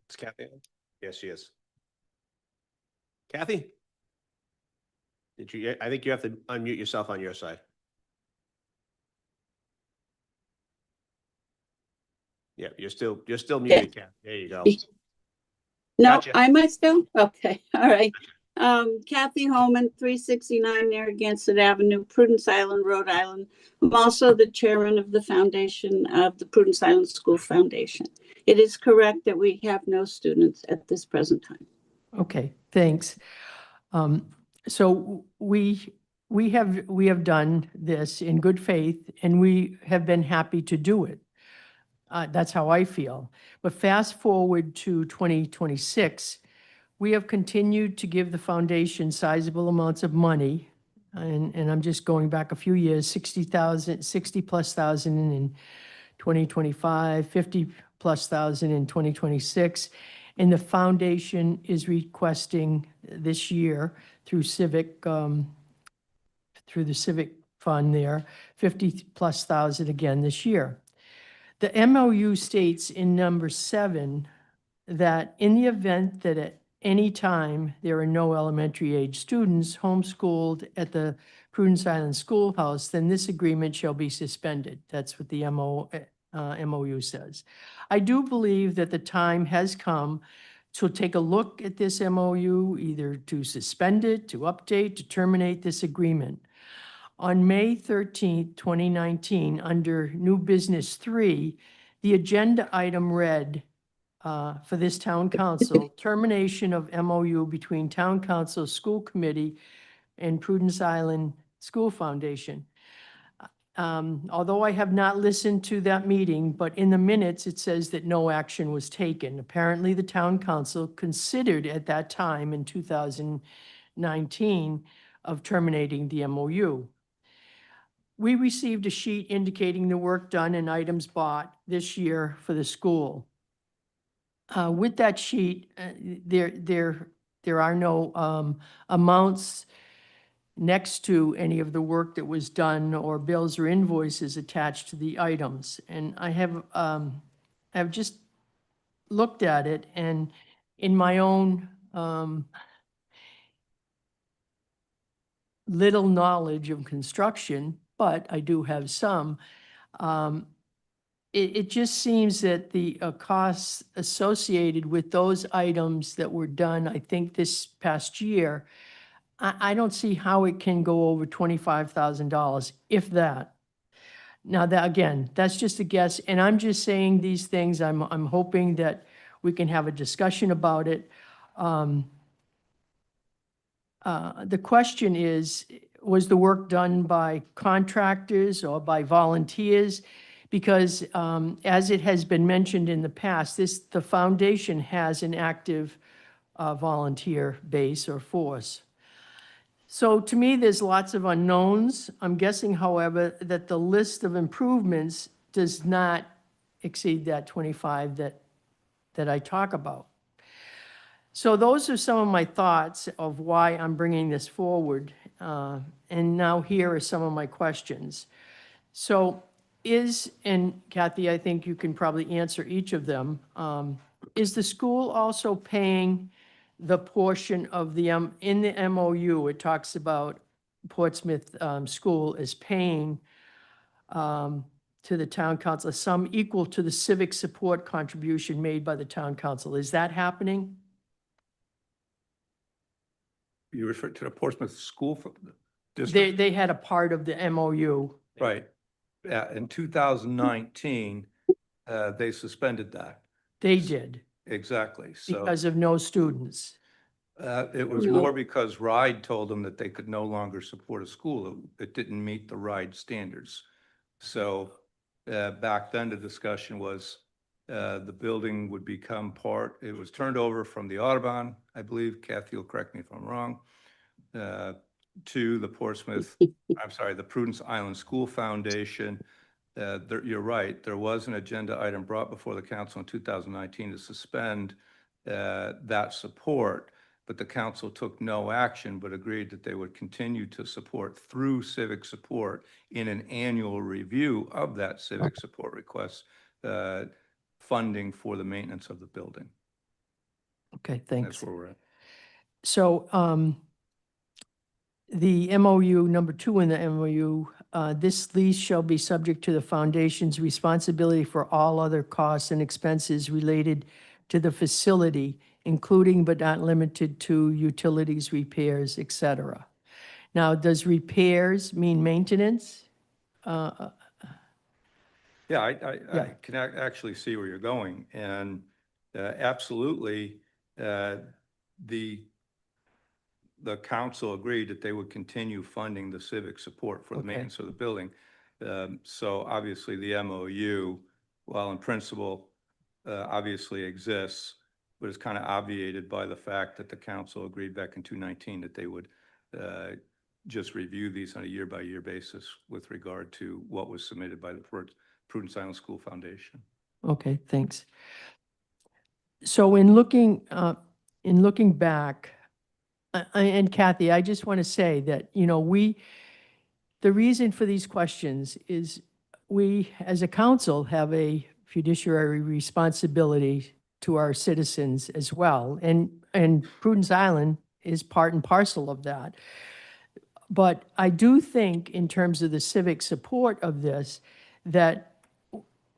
Is Kathy on? Yes, she is. Kathy? I think you have to unmute yourself on your side. Yeah, you're still muted, Kathy. There you go. No, Gotcha. I might still? Okay, all right. Kathy Holman, 369 Narragansett Avenue, Prudence Island, Rhode Island. I'm also the chairman of the foundation of the Prudence Island School Foundation. It is correct that we have no students at this present time. Okay, thanks. So we have done this in good faith, and we have been happy to do it. That's how I feel. But fast forward to 2026, we have continued to give the foundation sizable amounts of money. And I'm just going back a few years, 60 plus thousand in 2025, 50 plus thousand in 2026. And the foundation is requesting this year through through the civic fund there, 50 plus thousand again this year. The MOU states in number 7 that in the event that at any time there are no elementary age students homeschooled at the Prudence Island Schoolhouse, then this agreement shall be suspended. That's what the MOU says. I do believe that the time has come to take a look at this MOU, either to suspend it, to update, to terminate this agreement. On May 13th, 2019, under New Business 3, the agenda item read for this town council, termination of MOU between Town Council School Committee and Prudence Island School Foundation. Although I have not listened to that meeting, but in the minutes, it says that no action was taken. Apparently, the town council considered at that time in 2019 of terminating the MOU. We received a sheet indicating the work done and items bought this year for the school. With that sheet, there are no amounts next to any of the work that was done or bills or invoices attached to the items. And I have just looked at it, and in my own little knowledge of construction, but I do have some, it just seems that the costs associated with those items that were done, I think this past year, I don't see how it can go over $25,000, if that. Now, that, again, that's just a guess, and I'm just saying these things. I'm hoping that we can have a discussion about it. The question is, was the work done by contractors or by volunteers? Because as it has been mentioned in the past, the foundation has an active volunteer base or force. So to me, there's lots of unknowns. I'm guessing, however, that the list of improvements does not exceed that 25 that I talk about. So those are some of my thoughts of why I'm bringing this forward. And now here are some of my questions. So and Kathy, I think you can probably answer each of them. Is the school also paying the portion of the, in the MOU, it talks about Portsmouth School is paying to the town council a sum equal to the civic support contribution made by the town council. Is that happening? You refer to the Portsmouth School District? They had a part of the MOU. Right. In 2019, they suspended that. They did, Exactly. So because of no students. it was more because RIDE told them that they could no longer support a school. It didn't meet the RIDE standards. So back then, the discussion was The building would become part, it was turned over from the Audubon, I believe, Kathy will correct me if I'm wrong, to the Portsmouth, I'm sorry, the Prudence Island School Foundation. You're right, there was an agenda item brought before the council in 2019 to suspend that support, but the council took no action, but agreed that they would continue to support through civic support in an annual review of that civic support request, funding for the maintenance of the building. Okay, thanks. That's where we're at. So the MOU, number 2 in the MOU, this lease shall be subject to the foundation's responsibility for all other costs and expenses related to the facility, including but not limited to utilities, repairs, et cetera. Now, does repairs mean maintenance? Yeah, I Yeah. can actually see where you're going, and absolutely, the council agreed that they would continue funding the civic support for the Okay. maintenance of the building. So obviously, the MOU, while in principle, obviously exists, but is kind of obviated by the fact that the council agreed back in 2019 that they would just review these on a year-by-year basis with regard to what was submitted by the Prudence Island School Foundation. Okay, thanks. So in looking back, and Kathy, I just want to say that, you know, the reason for these questions is we, as a council, have a fiduciary responsibility to our citizens as well. And Prudence Island is part and parcel of that. But I do think in terms of the civic support of this, that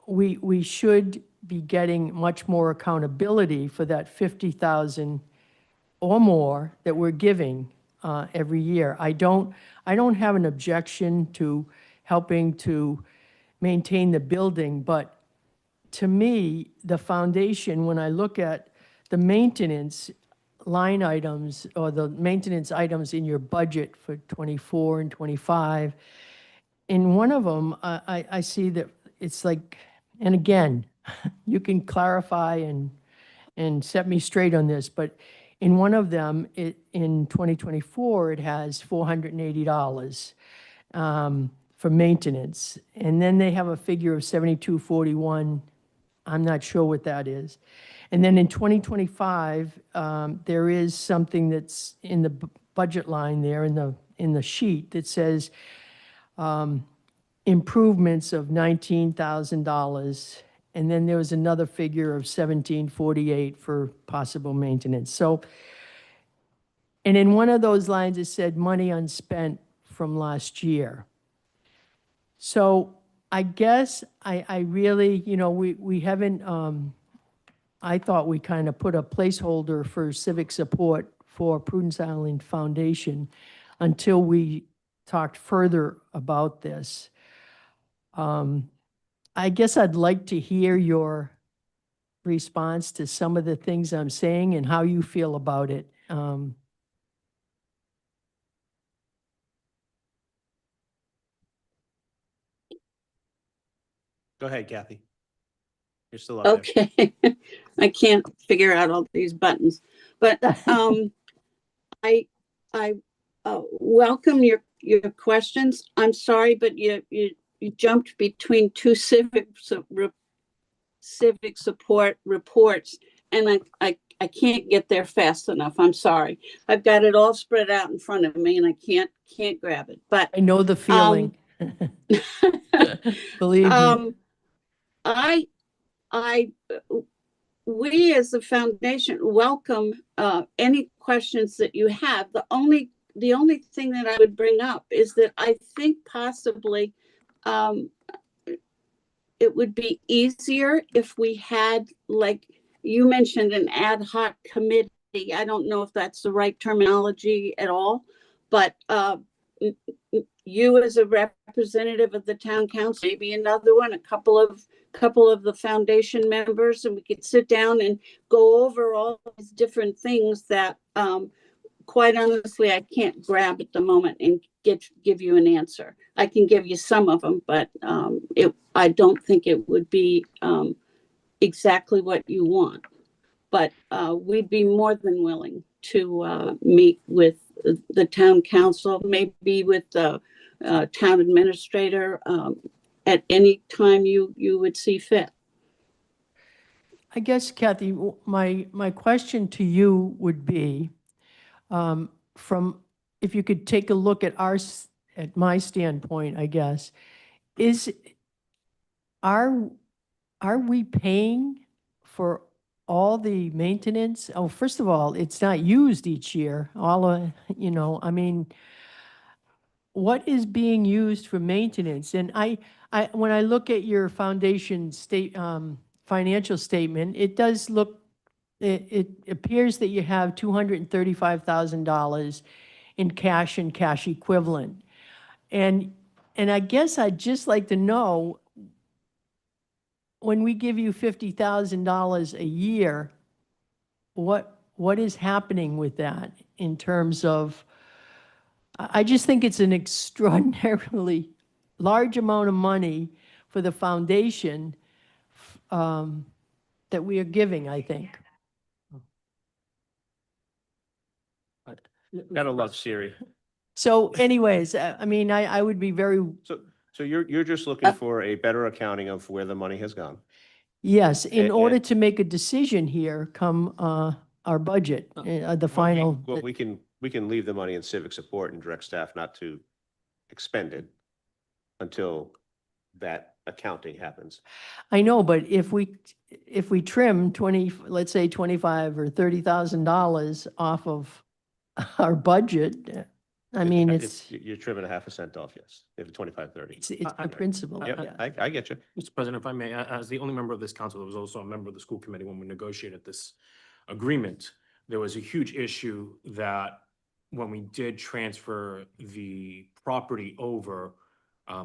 we should be getting much more accountability for that 50,000 or more that we're giving every year. I don't have an objection to helping to maintain the building, but to me, the foundation, when I look at the maintenance line items or the maintenance items in your budget for 24 and 25, in one of them, I see that it's like, and again, you can clarify and set me straight on this, but in one of them, in 2024, it has $480 for maintenance. And then they have a figure of 7241. I'm not sure what that is. And then in 2025, there is something that's in the budget line there in the sheet that says improvements of $19,000. And then there was another figure of 1748 for possible maintenance. So, and in one of those lines, it said money unspent from last year. So I guess I really, you know, we haven't, I thought we kind of put a placeholder for civic support for Prudence Island Foundation until we talked further about this. I guess I'd like to hear your response to some of the things I'm saying and how you feel about it. Go ahead, Kathy. You're still up there. Okay. I can't figure out all these buttons, but I welcome your questions. I'm sorry, but you jumped between two civic support reports, and I can't get there fast enough. I'm sorry. I've got it all spread out in front of me, and I can't grab it. But I know the feeling. Believe me. We as the foundation welcome any questions that you have. The only thing that I would bring up is that I think possibly it would be easier if we had, like you mentioned, an ad hoc committee. I don't know if that's the right terminology at all, but you as a representative of the town council, maybe another one, a couple of the foundation members, and we could sit down and go over all these different things that quite honestly I can't grab at the moment and give you an answer. I can give you some of them, but I don't think it would be exactly what you want. But we'd be more than willing to meet with the town council, maybe with the town administrator at any time you would see fit. I guess, Kathy, my question to you would be, from, if you could take a look at at my standpoint, I guess, are we paying for all the maintenance? Oh, first of all, it's not used each year, I mean, what is being used for maintenance? And when I look at your foundation financial statement, it does look, it appears that you have $235,000 in cash and cash equivalent. And I guess I'd just like to know, when we give you $50,000 a year, what is happening with that in terms of, I just think it's an extraordinarily large amount of money for the foundation that we are giving, I think. Gotta love Siri. So anyways, I mean, I would be very, So you're just looking for a better accounting of where the money has gone? yes, in And- order to make a decision here come our budget, the final. Well, we can leave the money in civic support and direct staff not to expend it until that accounting happens. I know, but if we trim 20, let's say 25 or $30,000 off of our budget, I mean, You're trimming 0.5% off, yes, if 25, 30. it's the principle. Yep, yeah. I get you. Mr. President, if I may, as the only member of this council that was also a member of the school committee when we negotiated this agreement, there was a huge issue that when we did transfer the property over,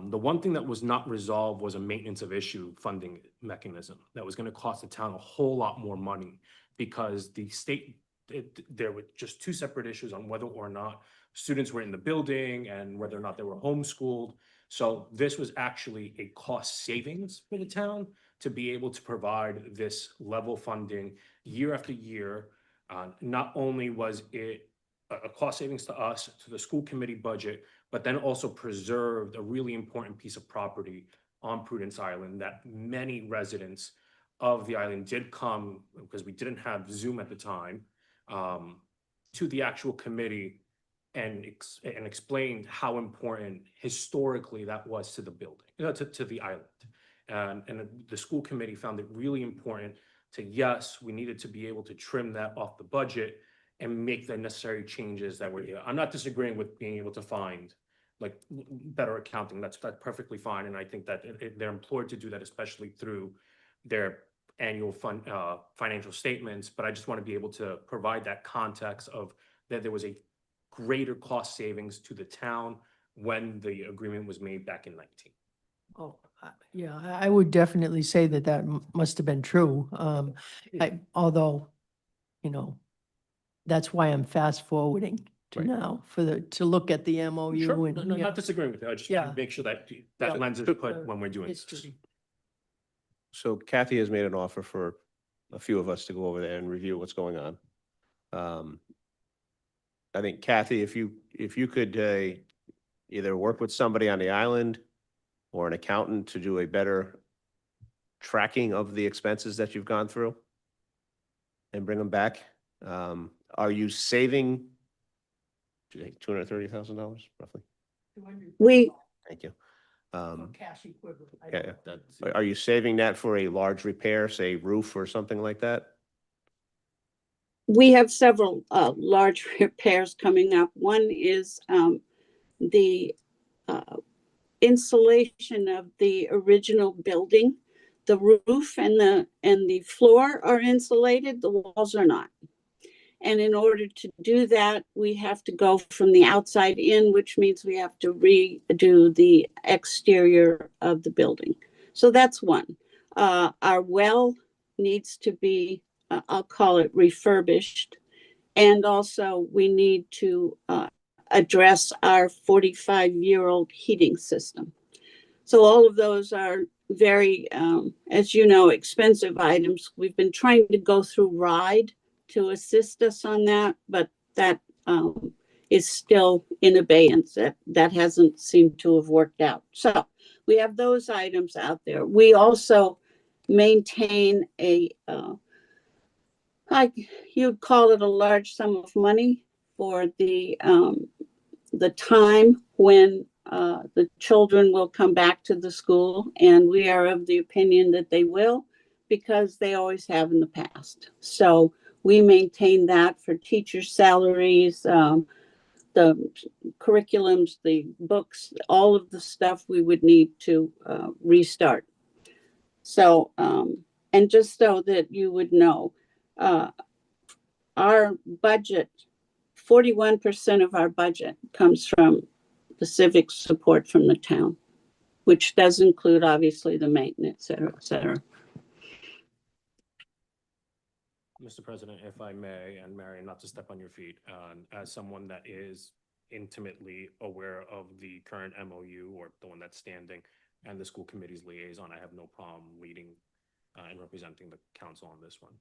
the one thing that was not resolved was a maintenance of issue funding mechanism that was going to cost the town a whole lot more money, because the state, there were just two separate issues on whether or not students were in the building and whether or not they were homeschooled. So this was actually a cost savings for the town to be able to provide this level funding year after year. Not only was it a cost savings to us, to the school committee budget, but then also preserved a really important piece of property on Prudence Island that many residents of the island did come, because we didn't have Zoom at the time, to the actual committee and explained how important historically that was to the building, to the island. And the school committee found it really important to, yes, we needed to be able to trim that off the budget and make the necessary changes that were here. I'm not disagreeing with being able to find like better accounting. That's perfectly fine. And I think that they're employed to do that, especially through their annual financial statements. But I just want to be able to provide that context of that there was a greater cost savings to the town when the agreement was made back in 19. Oh, yeah, I would definitely say that must have been true. Although, that's why I'm fast forwarding to Right. now to look at the MOU Sure, and. no, yeah. not disagreeing with you. I just Yeah. want to make sure that Yeah. lens is put when we're doing this. History. So Kathy has made an offer for a few of us to go over there and review what's going on. I think Kathy, if you could either work with somebody on the island or an accountant to do a better tracking of the expenses that you've gone through and bring them back. Are you saving $230,000 roughly? We, Thank you. Cash equivalent. Yeah, Are you saving that for a large repair, say roof or something like that? we have several large repairs coming up. One is the insulation of the original building. The roof and the floor are insulated, the walls are not. And in order to do that, we have to go from the outside in, which means we have to redo the exterior of the building. So that's one. Our well needs to be, I'll call it refurbished. And also we need to address our 45-year-old heating system. So all of those are very, as you know, expensive items. We've been trying to go through RIDE to assist us on that, but that is still in abeyance. That hasn't seemed to have worked out. So we have those items out there. We also maintain you'd call it a large sum of money for the time when the children will come back to the school, and we are of the opinion that they will, because they always have in the past. So we maintain that for teachers' salaries, the curriculums, the books, all of the stuff we would need to restart. So, and just so that you would know, our budget, 41% of our budget comes from the civic support from the town, which does include obviously the maintenance, et cetera, et cetera. Mr. President, if I may, and Marion, not to step on your feet, as someone that is intimately aware of the current MOU or the one that's standing and the school committee's liaison, I have no problem leading and representing the council on this one.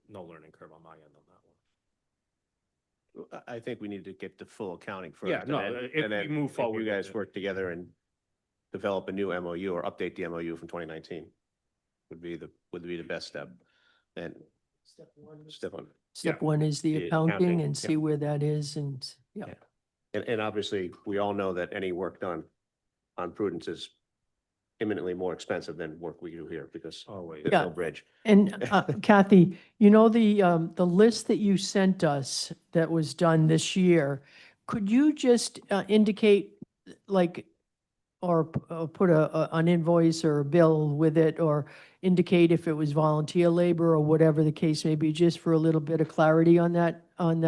No learning curve on my end on that one. I think we need to get the full accounting first. Yeah, no, and then- if and then we move forward You with guys it. work together and develop a new MOU or update the MOU from 2019 would be the best step. And step one. Step one is the The accounting accounting, and yeah. see where that is and, yeah. And obviously, we all know that any work done on Prudence is imminently more expensive than work we do here because Always. there's Yeah. no bridge. And Kathy, you know, the list that you sent us that was done this year, could you just indicate like, or put an invoice or a bill with it, or indicate if it was volunteer labor or whatever the case may be, just for a little bit of clarity on that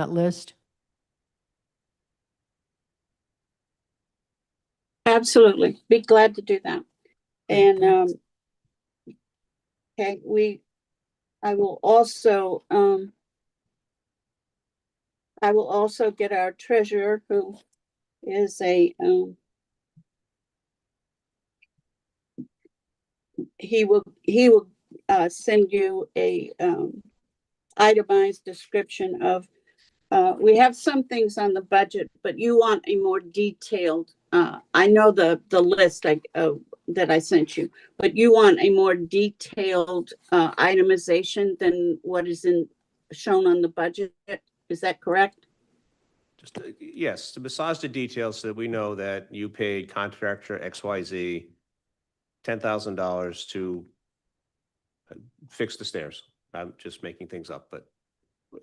list? Absolutely. Be glad to do that. And, okay, I will also get our treasurer, who is he will send you a itemized description of, we have some things on the budget, but you want a more detailed, I know the list that I sent you, but you want a more detailed itemization than what is shown on the budget. Is that correct? Just, yes, to massage the details so that we know that you paid contractor XYZ $10,000 to fix the stairs. I'm just making things up, but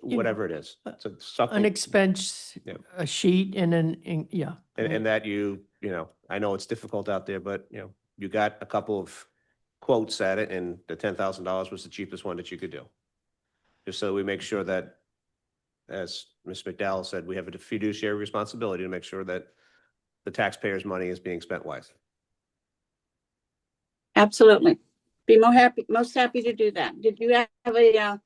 whatever it is. So An something, expense, Yeah. a sheet yeah. and that you know, I know it's difficult out there, but you got a couple of quotes at it and the $10,000 was the cheapest one that you could do. Just so we make sure that, as Ms. McDowell said, we have a fiduciary responsibility to make sure that the taxpayers' money is being spent wisely. Absolutely. Be most happy to do that. Did you have a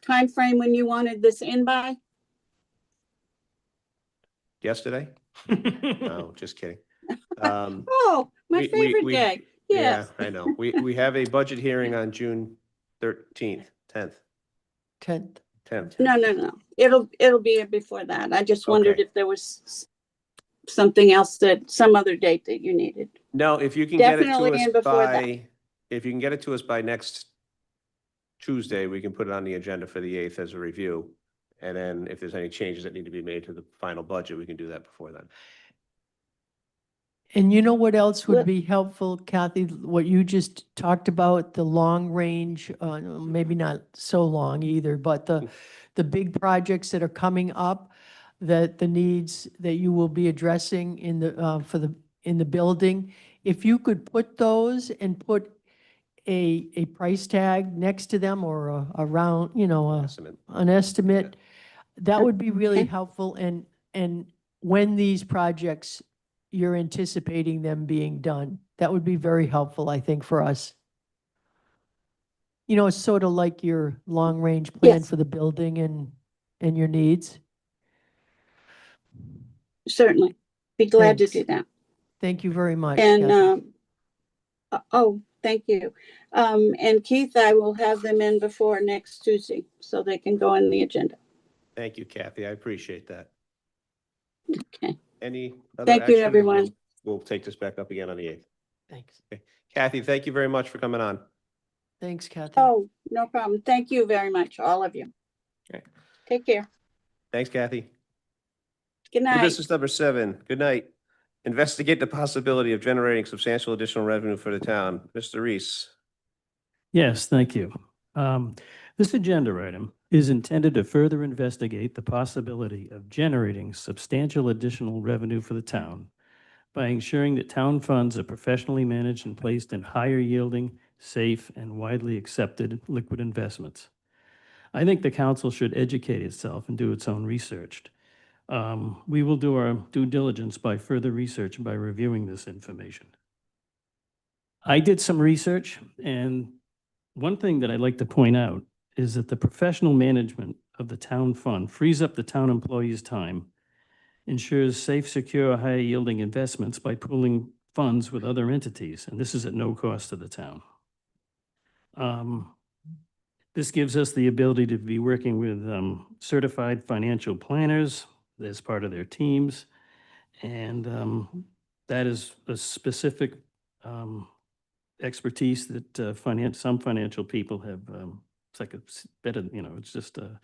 time frame when you wanted this in by? Yesterday? No, just kidding. Oh, my we- favorite we- day. Yeah, Yes. I know. We have a budget hearing on June 10th. 10th. No. It'll be before that. I just wondered Okay. if there was something else some other date that you needed. No, if you can get it to Definitely in us before that. if you can get it to us by next Tuesday, we can put it on the agenda for the 8th as a review. And then if there's any changes that need to be made to the final budget, we can do that before then. And you know what else would be helpful, Kathy? What you just talked about, the long range, maybe not so long either, but the big projects that are coming up, that the needs that you will be addressing in the building. If you could put those and put a price tag next to them or a round, Estimate. an estimate, that would be really Okay. helpful. And when these projects, you're anticipating them being done, that would be very helpful, I think, for us. It's sort of like your long-range plan Yes. for the building and your needs. Certainly. Be glad to Thanks. do that. Thank you very much. And, Kathy. oh, thank you. And Keith, I will have them in before next Tuesday so they can go on the agenda. Thank you, Kathy. I appreciate that. Okay. Any other Thank you, action? everyone. We'll take this back up again on the 8th. Thanks. Okay. Kathy, thank you very much for coming on. Thanks, Kathy. Oh, no problem. Thank you very much, all of you. Okay. Take care. Thanks, Kathy. Good New night. business number 7. Good night. Investigate the possibility of generating substantial additional revenue for the town. Mr. Reese. Yes, thank you. This agenda item is intended to further investigate the possibility of generating substantial additional revenue for the town by ensuring that town funds are professionally managed and placed in higher yielding, safe, and widely accepted liquid investments. I think the council should educate itself and do its own research. We will do our due diligence by further research and by reviewing this information. I did some research, and one thing that I'd like to point out is that the professional management of the town fund frees up the town employees' time, ensures safe, secure, high yielding investments by pooling funds with other entities, and this is at no cost to the town. This gives us the ability to be working with certified financial planners as part of their teams, and that is a specific expertise that some financial people have. It's like better, it's just a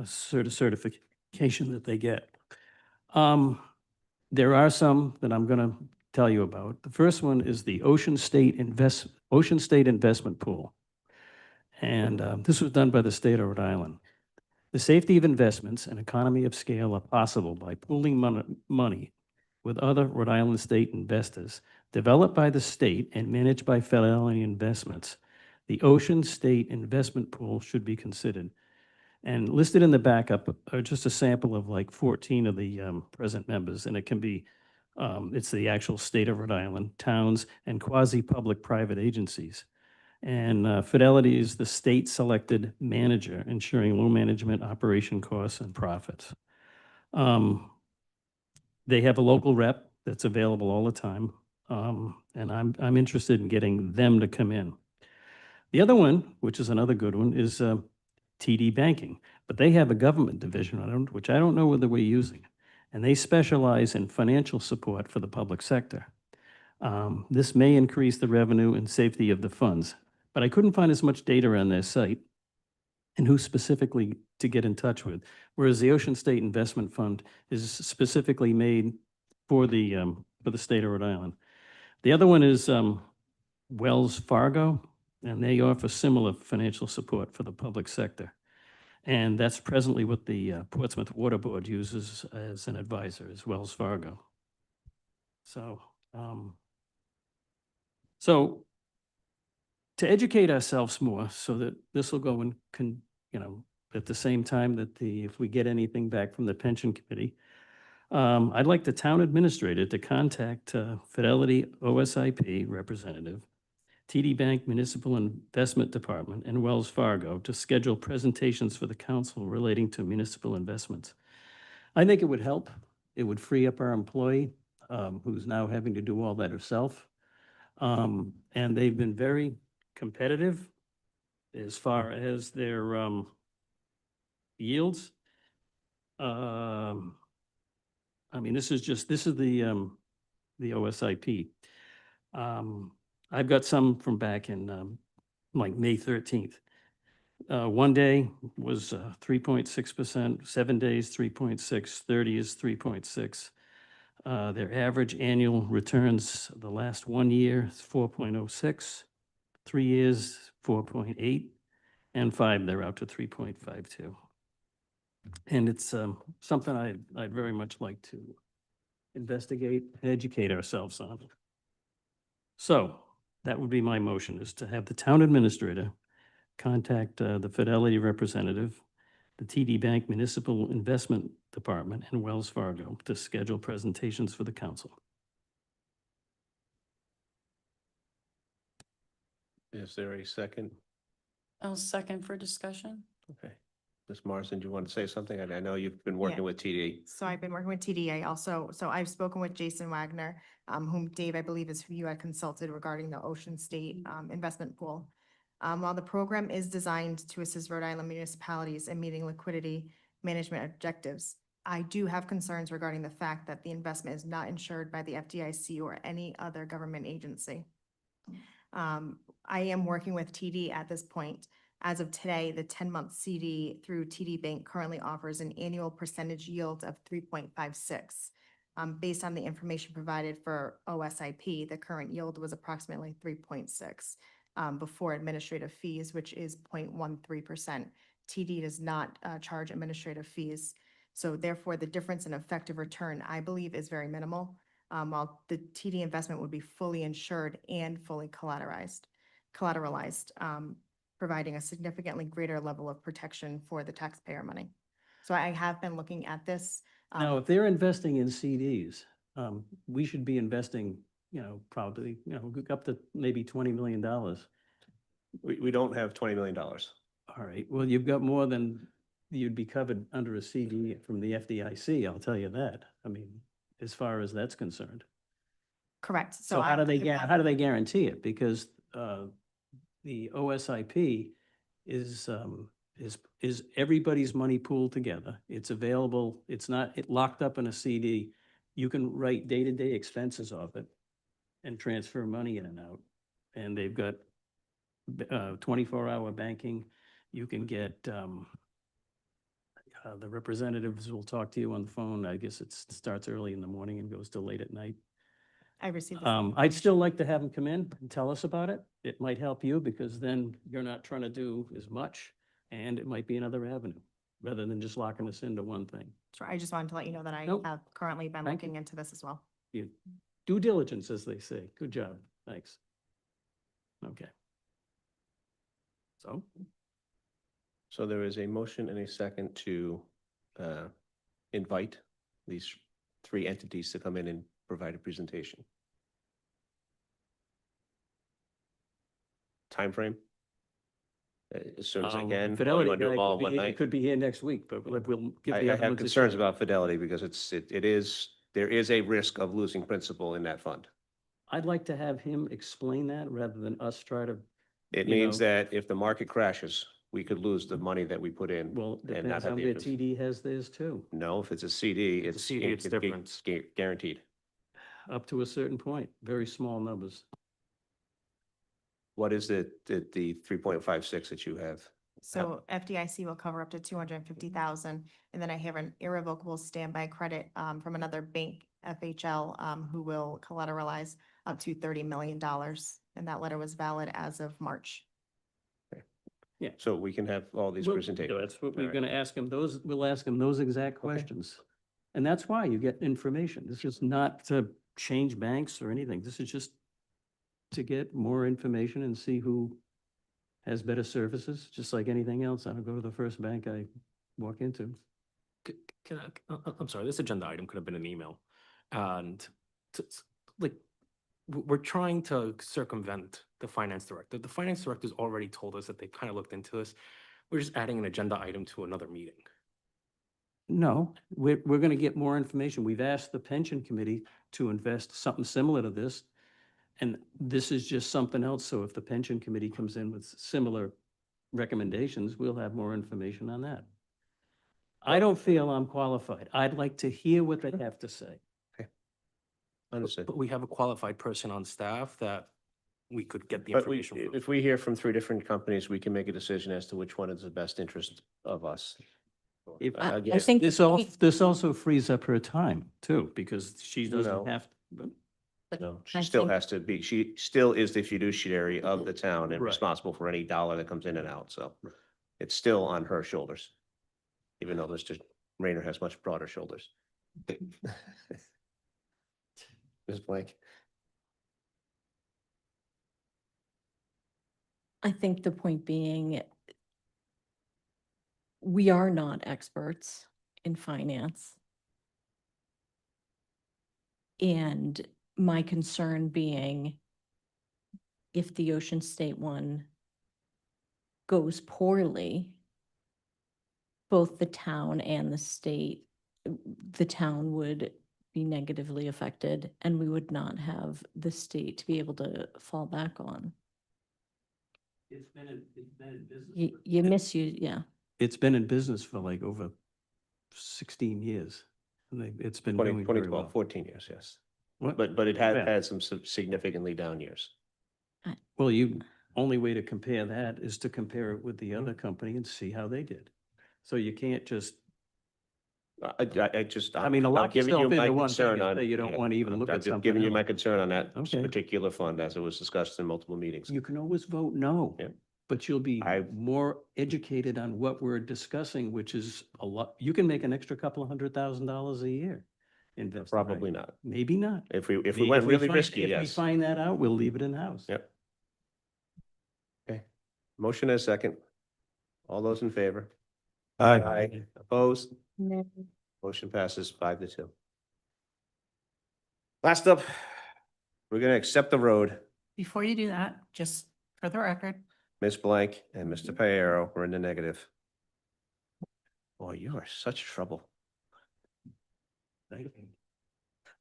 certification that they get. There are some that I'm going to tell you about. The first one is the Ocean State Investment Pool. And this was done by the state of Rhode Island. The safety of investments and economy of scale are possible by pooling money with other Rhode Island state investors, developed by the state and managed by Fidelity Investments. The Ocean State Investment Pool should be considered. And listed in the backup are just a sample of like 14 of the present members, and it can be, it's the actual state of Rhode Island, towns, and quasi-public private agencies. And Fidelity is the state-selected manager, ensuring low management, operation costs, and profits. They have a local rep that's available all the time, and I'm interested in getting them to come in. The other one, which is another good one, is TD Banking, but they have a government division, which I don't know whether we're using, and they specialize in financial support for the public sector. This may increase the revenue and safety of the funds, but I couldn't find as much data on their site and who specifically to get in touch with, whereas the Ocean State Investment Fund is specifically made for the state of Rhode Island. The other one is Wells Fargo, and they offer similar financial support for the public sector. And that's presently what the Portsmouth Water Board uses as an advisor, is Wells Fargo. So, to educate ourselves more so that this will go in, at the same time that if we get anything back from the pension committee, I'd like the town administrator to contact Fidelity OSIP representative, TD Bank Municipal Investment Department, and Wells Fargo to schedule presentations for the council relating to municipal investments. I think it would help. It would free up our employee who's now having to do all that herself. And they've been very competitive as far as their yields. I mean, this is the OSIP. I've got some from back in like May 13th. One day was 3.6%, 7 days, 3.6, 30 is 3.6. Their average annual returns the last 1 year is 4.06, 3 years, 4.8, and 5, they're out to 3.52. And it's something I'd very much like to investigate and educate ourselves on. So that would be my motion, is to have the town administrator contact the Fidelity representative, the TD Bank Municipal Investment Department, and Wells Fargo to schedule presentations for the council. Is there a second? I'll second for discussion. Okay. Ms. Morrison, do you want to say something? I know you've been working Yeah. with TD. So I've been working with TDA also. So I've spoken with Jason Wagner, whom Dave, I believe, is who you had consulted regarding the Ocean State investment pool. While the program is designed to assist Rhode Island municipalities in meeting liquidity management objectives, I do have concerns regarding the fact that the investment is not insured by the FDIC or any other government agency. I am working with TD at this point. As of today, the 10-month CD through TD Bank currently offers an annual percentage yield of 3.56. Based on the information provided for OSIP, the current yield was approximately 3.6 before administrative fees, which is 0.13%. TD does not charge administrative fees. So therefore, the difference in effective return, I believe, is very minimal, while the TD investment would be fully insured and fully collateralized, providing a significantly greater level of protection for the taxpayer money. So I have been looking at this. Now, if they're investing in CDs, we should be investing, probably, up to maybe $20 million. All We don't have $20 million. right, well, you've got more than you'd be covered under a CD from the FDIC, I'll tell you that. I mean, as far as that's concerned. Correct. So how do they guarantee it? Because the OSIP is everybody's money pooled together. It's available. It's not locked up in a CD. You can write day-to-day expenses of it and transfer money in and out. And they've got 24-hour banking. You can get the representatives will talk to you on the phone. I guess it starts early in the morning and goes till late at night. I received. I'd still like to have them come in and tell us about it. It might help you because then you're not trying to do as much and it might be another avenue rather than just locking us into one thing. Sure. I just wanted to let you know that I Nope. have currently been Thank looking into this as well. You due diligence, as they say. Good job. Thanks. Okay. So there is a motion and a second to invite these three entities to come in and provide a presentation. Timeframe? As soon as I can. Or you Fidelity wanna do guy them all could in one be- night? could be here next week, but we'll give I the I other have ones a concerns shot. about Fidelity because there is a risk of losing principal in that fund. I'd like to have him explain that rather than us try to. It you means know, that if the market crashes, we could lose the money that we put in. Well, and not depends have on the where interest. TD has theirs too, No, if it's a CD, It's a it's. CD, it's different. Guaranteed. up to a certain point, very small numbers. What is the 3.56 that you have? So FDIC will cover up to 250,000. And then I have an irrevocable standby credit from another bank, FHL, who will collateralize up to $30 million. And that letter was valid as of March. Yeah. So we can have all these Well, presentations. That's what All we're right. gonna ask him, we'll ask him those exact questions. And that's why you get information. This is not to change banks or anything. This is just to get more information and see who has better services, just like anything else. I don't go to the first bank I walk into. I'm sorry, this agenda item could have been an email. And we're trying to circumvent the finance director. The finance director's already told us that they kind of looked into this. We're just adding an agenda item to another meeting. No, we're gonna get more information. We've asked the pension committee to invest something similar to this. And this is just something else. So if the pension committee comes in with similar recommendations, we'll have more information on that. I don't feel I'm qualified. I'd like to hear what they have to say. Understood. But we have a qualified person on staff that we could get the But information from. if we hear from three different companies, we can make a decision as to which one is the best interest of us. If- Again, I think This also frees up her time too, because she No. doesn't have, No, she I still think- has to be, she still is the fiduciary of the town and Right. responsible for any dollar that comes in and out, so it's still on her shoulders. Even though Mr. Rayner has much broader shoulders. Ms. Blank, I think the point being, we are not experts in finance. And my concern being, if the Ocean State one goes poorly, both the town and the state, the town would be negatively affected and we would not have the state to be able to fall back on. It's been in business. You misuse, yeah. It's been in business for like over 16 years. And it's been doing very 2012, well. 14 years, yes. What? But it had Yeah. had some significantly down years. Well, only way to compare that is to compare it with the other company and see how they did. So you can't just, I just. I mean, to I'm lock giving you yourself my into one concern thing and on- say you don't yeah, want to even look I'm at just something giving you my else. concern on that Okay. particular fund as it was discussed in multiple meetings. You can always vote no. Yeah. But you'll be more educated on what we're discussing, which is a lot. You can make an extra couple of $100,000 a year. Invest. Probably not. Maybe not. If we went really risky, If we yes. find that out, we'll leave it in-house. Yep. Okay, motion is second. All those in favor? Aye. Opposed? Motion passes 5-2. Last up, we're gonna accept the road. Before you do that, just for the record, Ms. Blank and Mr. Piero were in the negative. Boy, you are such trouble.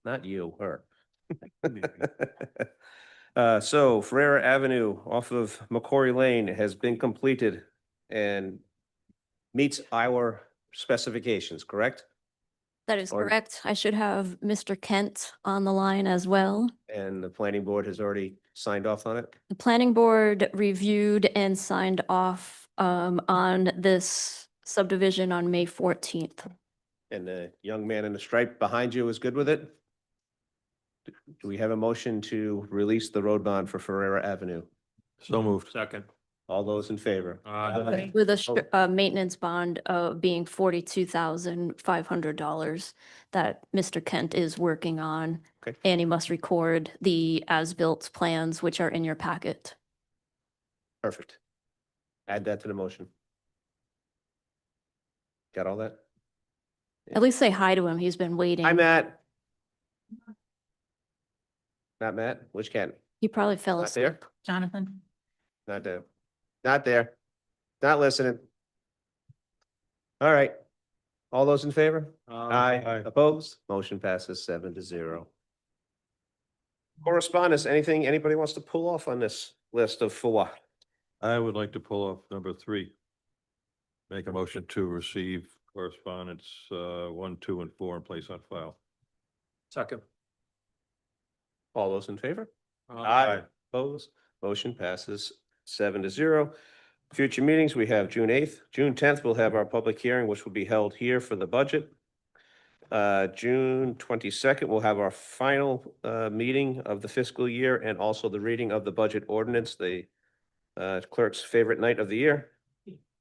Not you, her. So Ferrera Avenue off of McCory Lane has been completed and meets our specifications, correct? That is Or- correct. I should have Mr. Kent on the line as well. And the planning board has already signed off on it? The planning board reviewed and signed off on this subdivision on May 14th. And the young man in the stripe behind you is good with it? Do we have a motion to release the road bond for Ferrera Avenue? So moved. Second. All those in favor? With a maintenance bond of being $42,500 that Mr. Kent is working on. Okay. And he must record the as-built plans, which are in your packet. Perfect. Add that to the motion. Got all that? At least say hi to him. He's been waiting. Hi, Matt. Not Matt? Which Ken? He probably fell Not asleep. there? Jonathan, Not there. Not there. Not listening. All right. All those in favor? Aye. Opposed? Motion passes 7-0. Correspondence, anything anybody wants to pull off on this list of FOA? I would like to pull off number 3. Make a motion to receive correspondence 1, 2, and 4 and place on file. Second. All those in favor? Aye. Opposed? Motion passes 7-0. Future meetings, we have June 8th. June 10th, we'll have our public hearing, which will be held here for the budget. June 22nd, we'll have our final meeting of the fiscal year and also the reading of the budget ordinance, the clerk's favorite night of the year.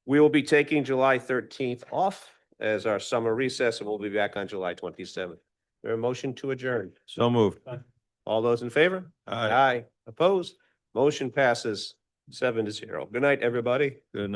We will be taking July 13th off as our summer recess, and we'll be back on July 27th. There a motion to adjourn? So moved. All those in favor? Aye. Aye. Opposed? Motion passes 7-0. Good night, everybody. Good night.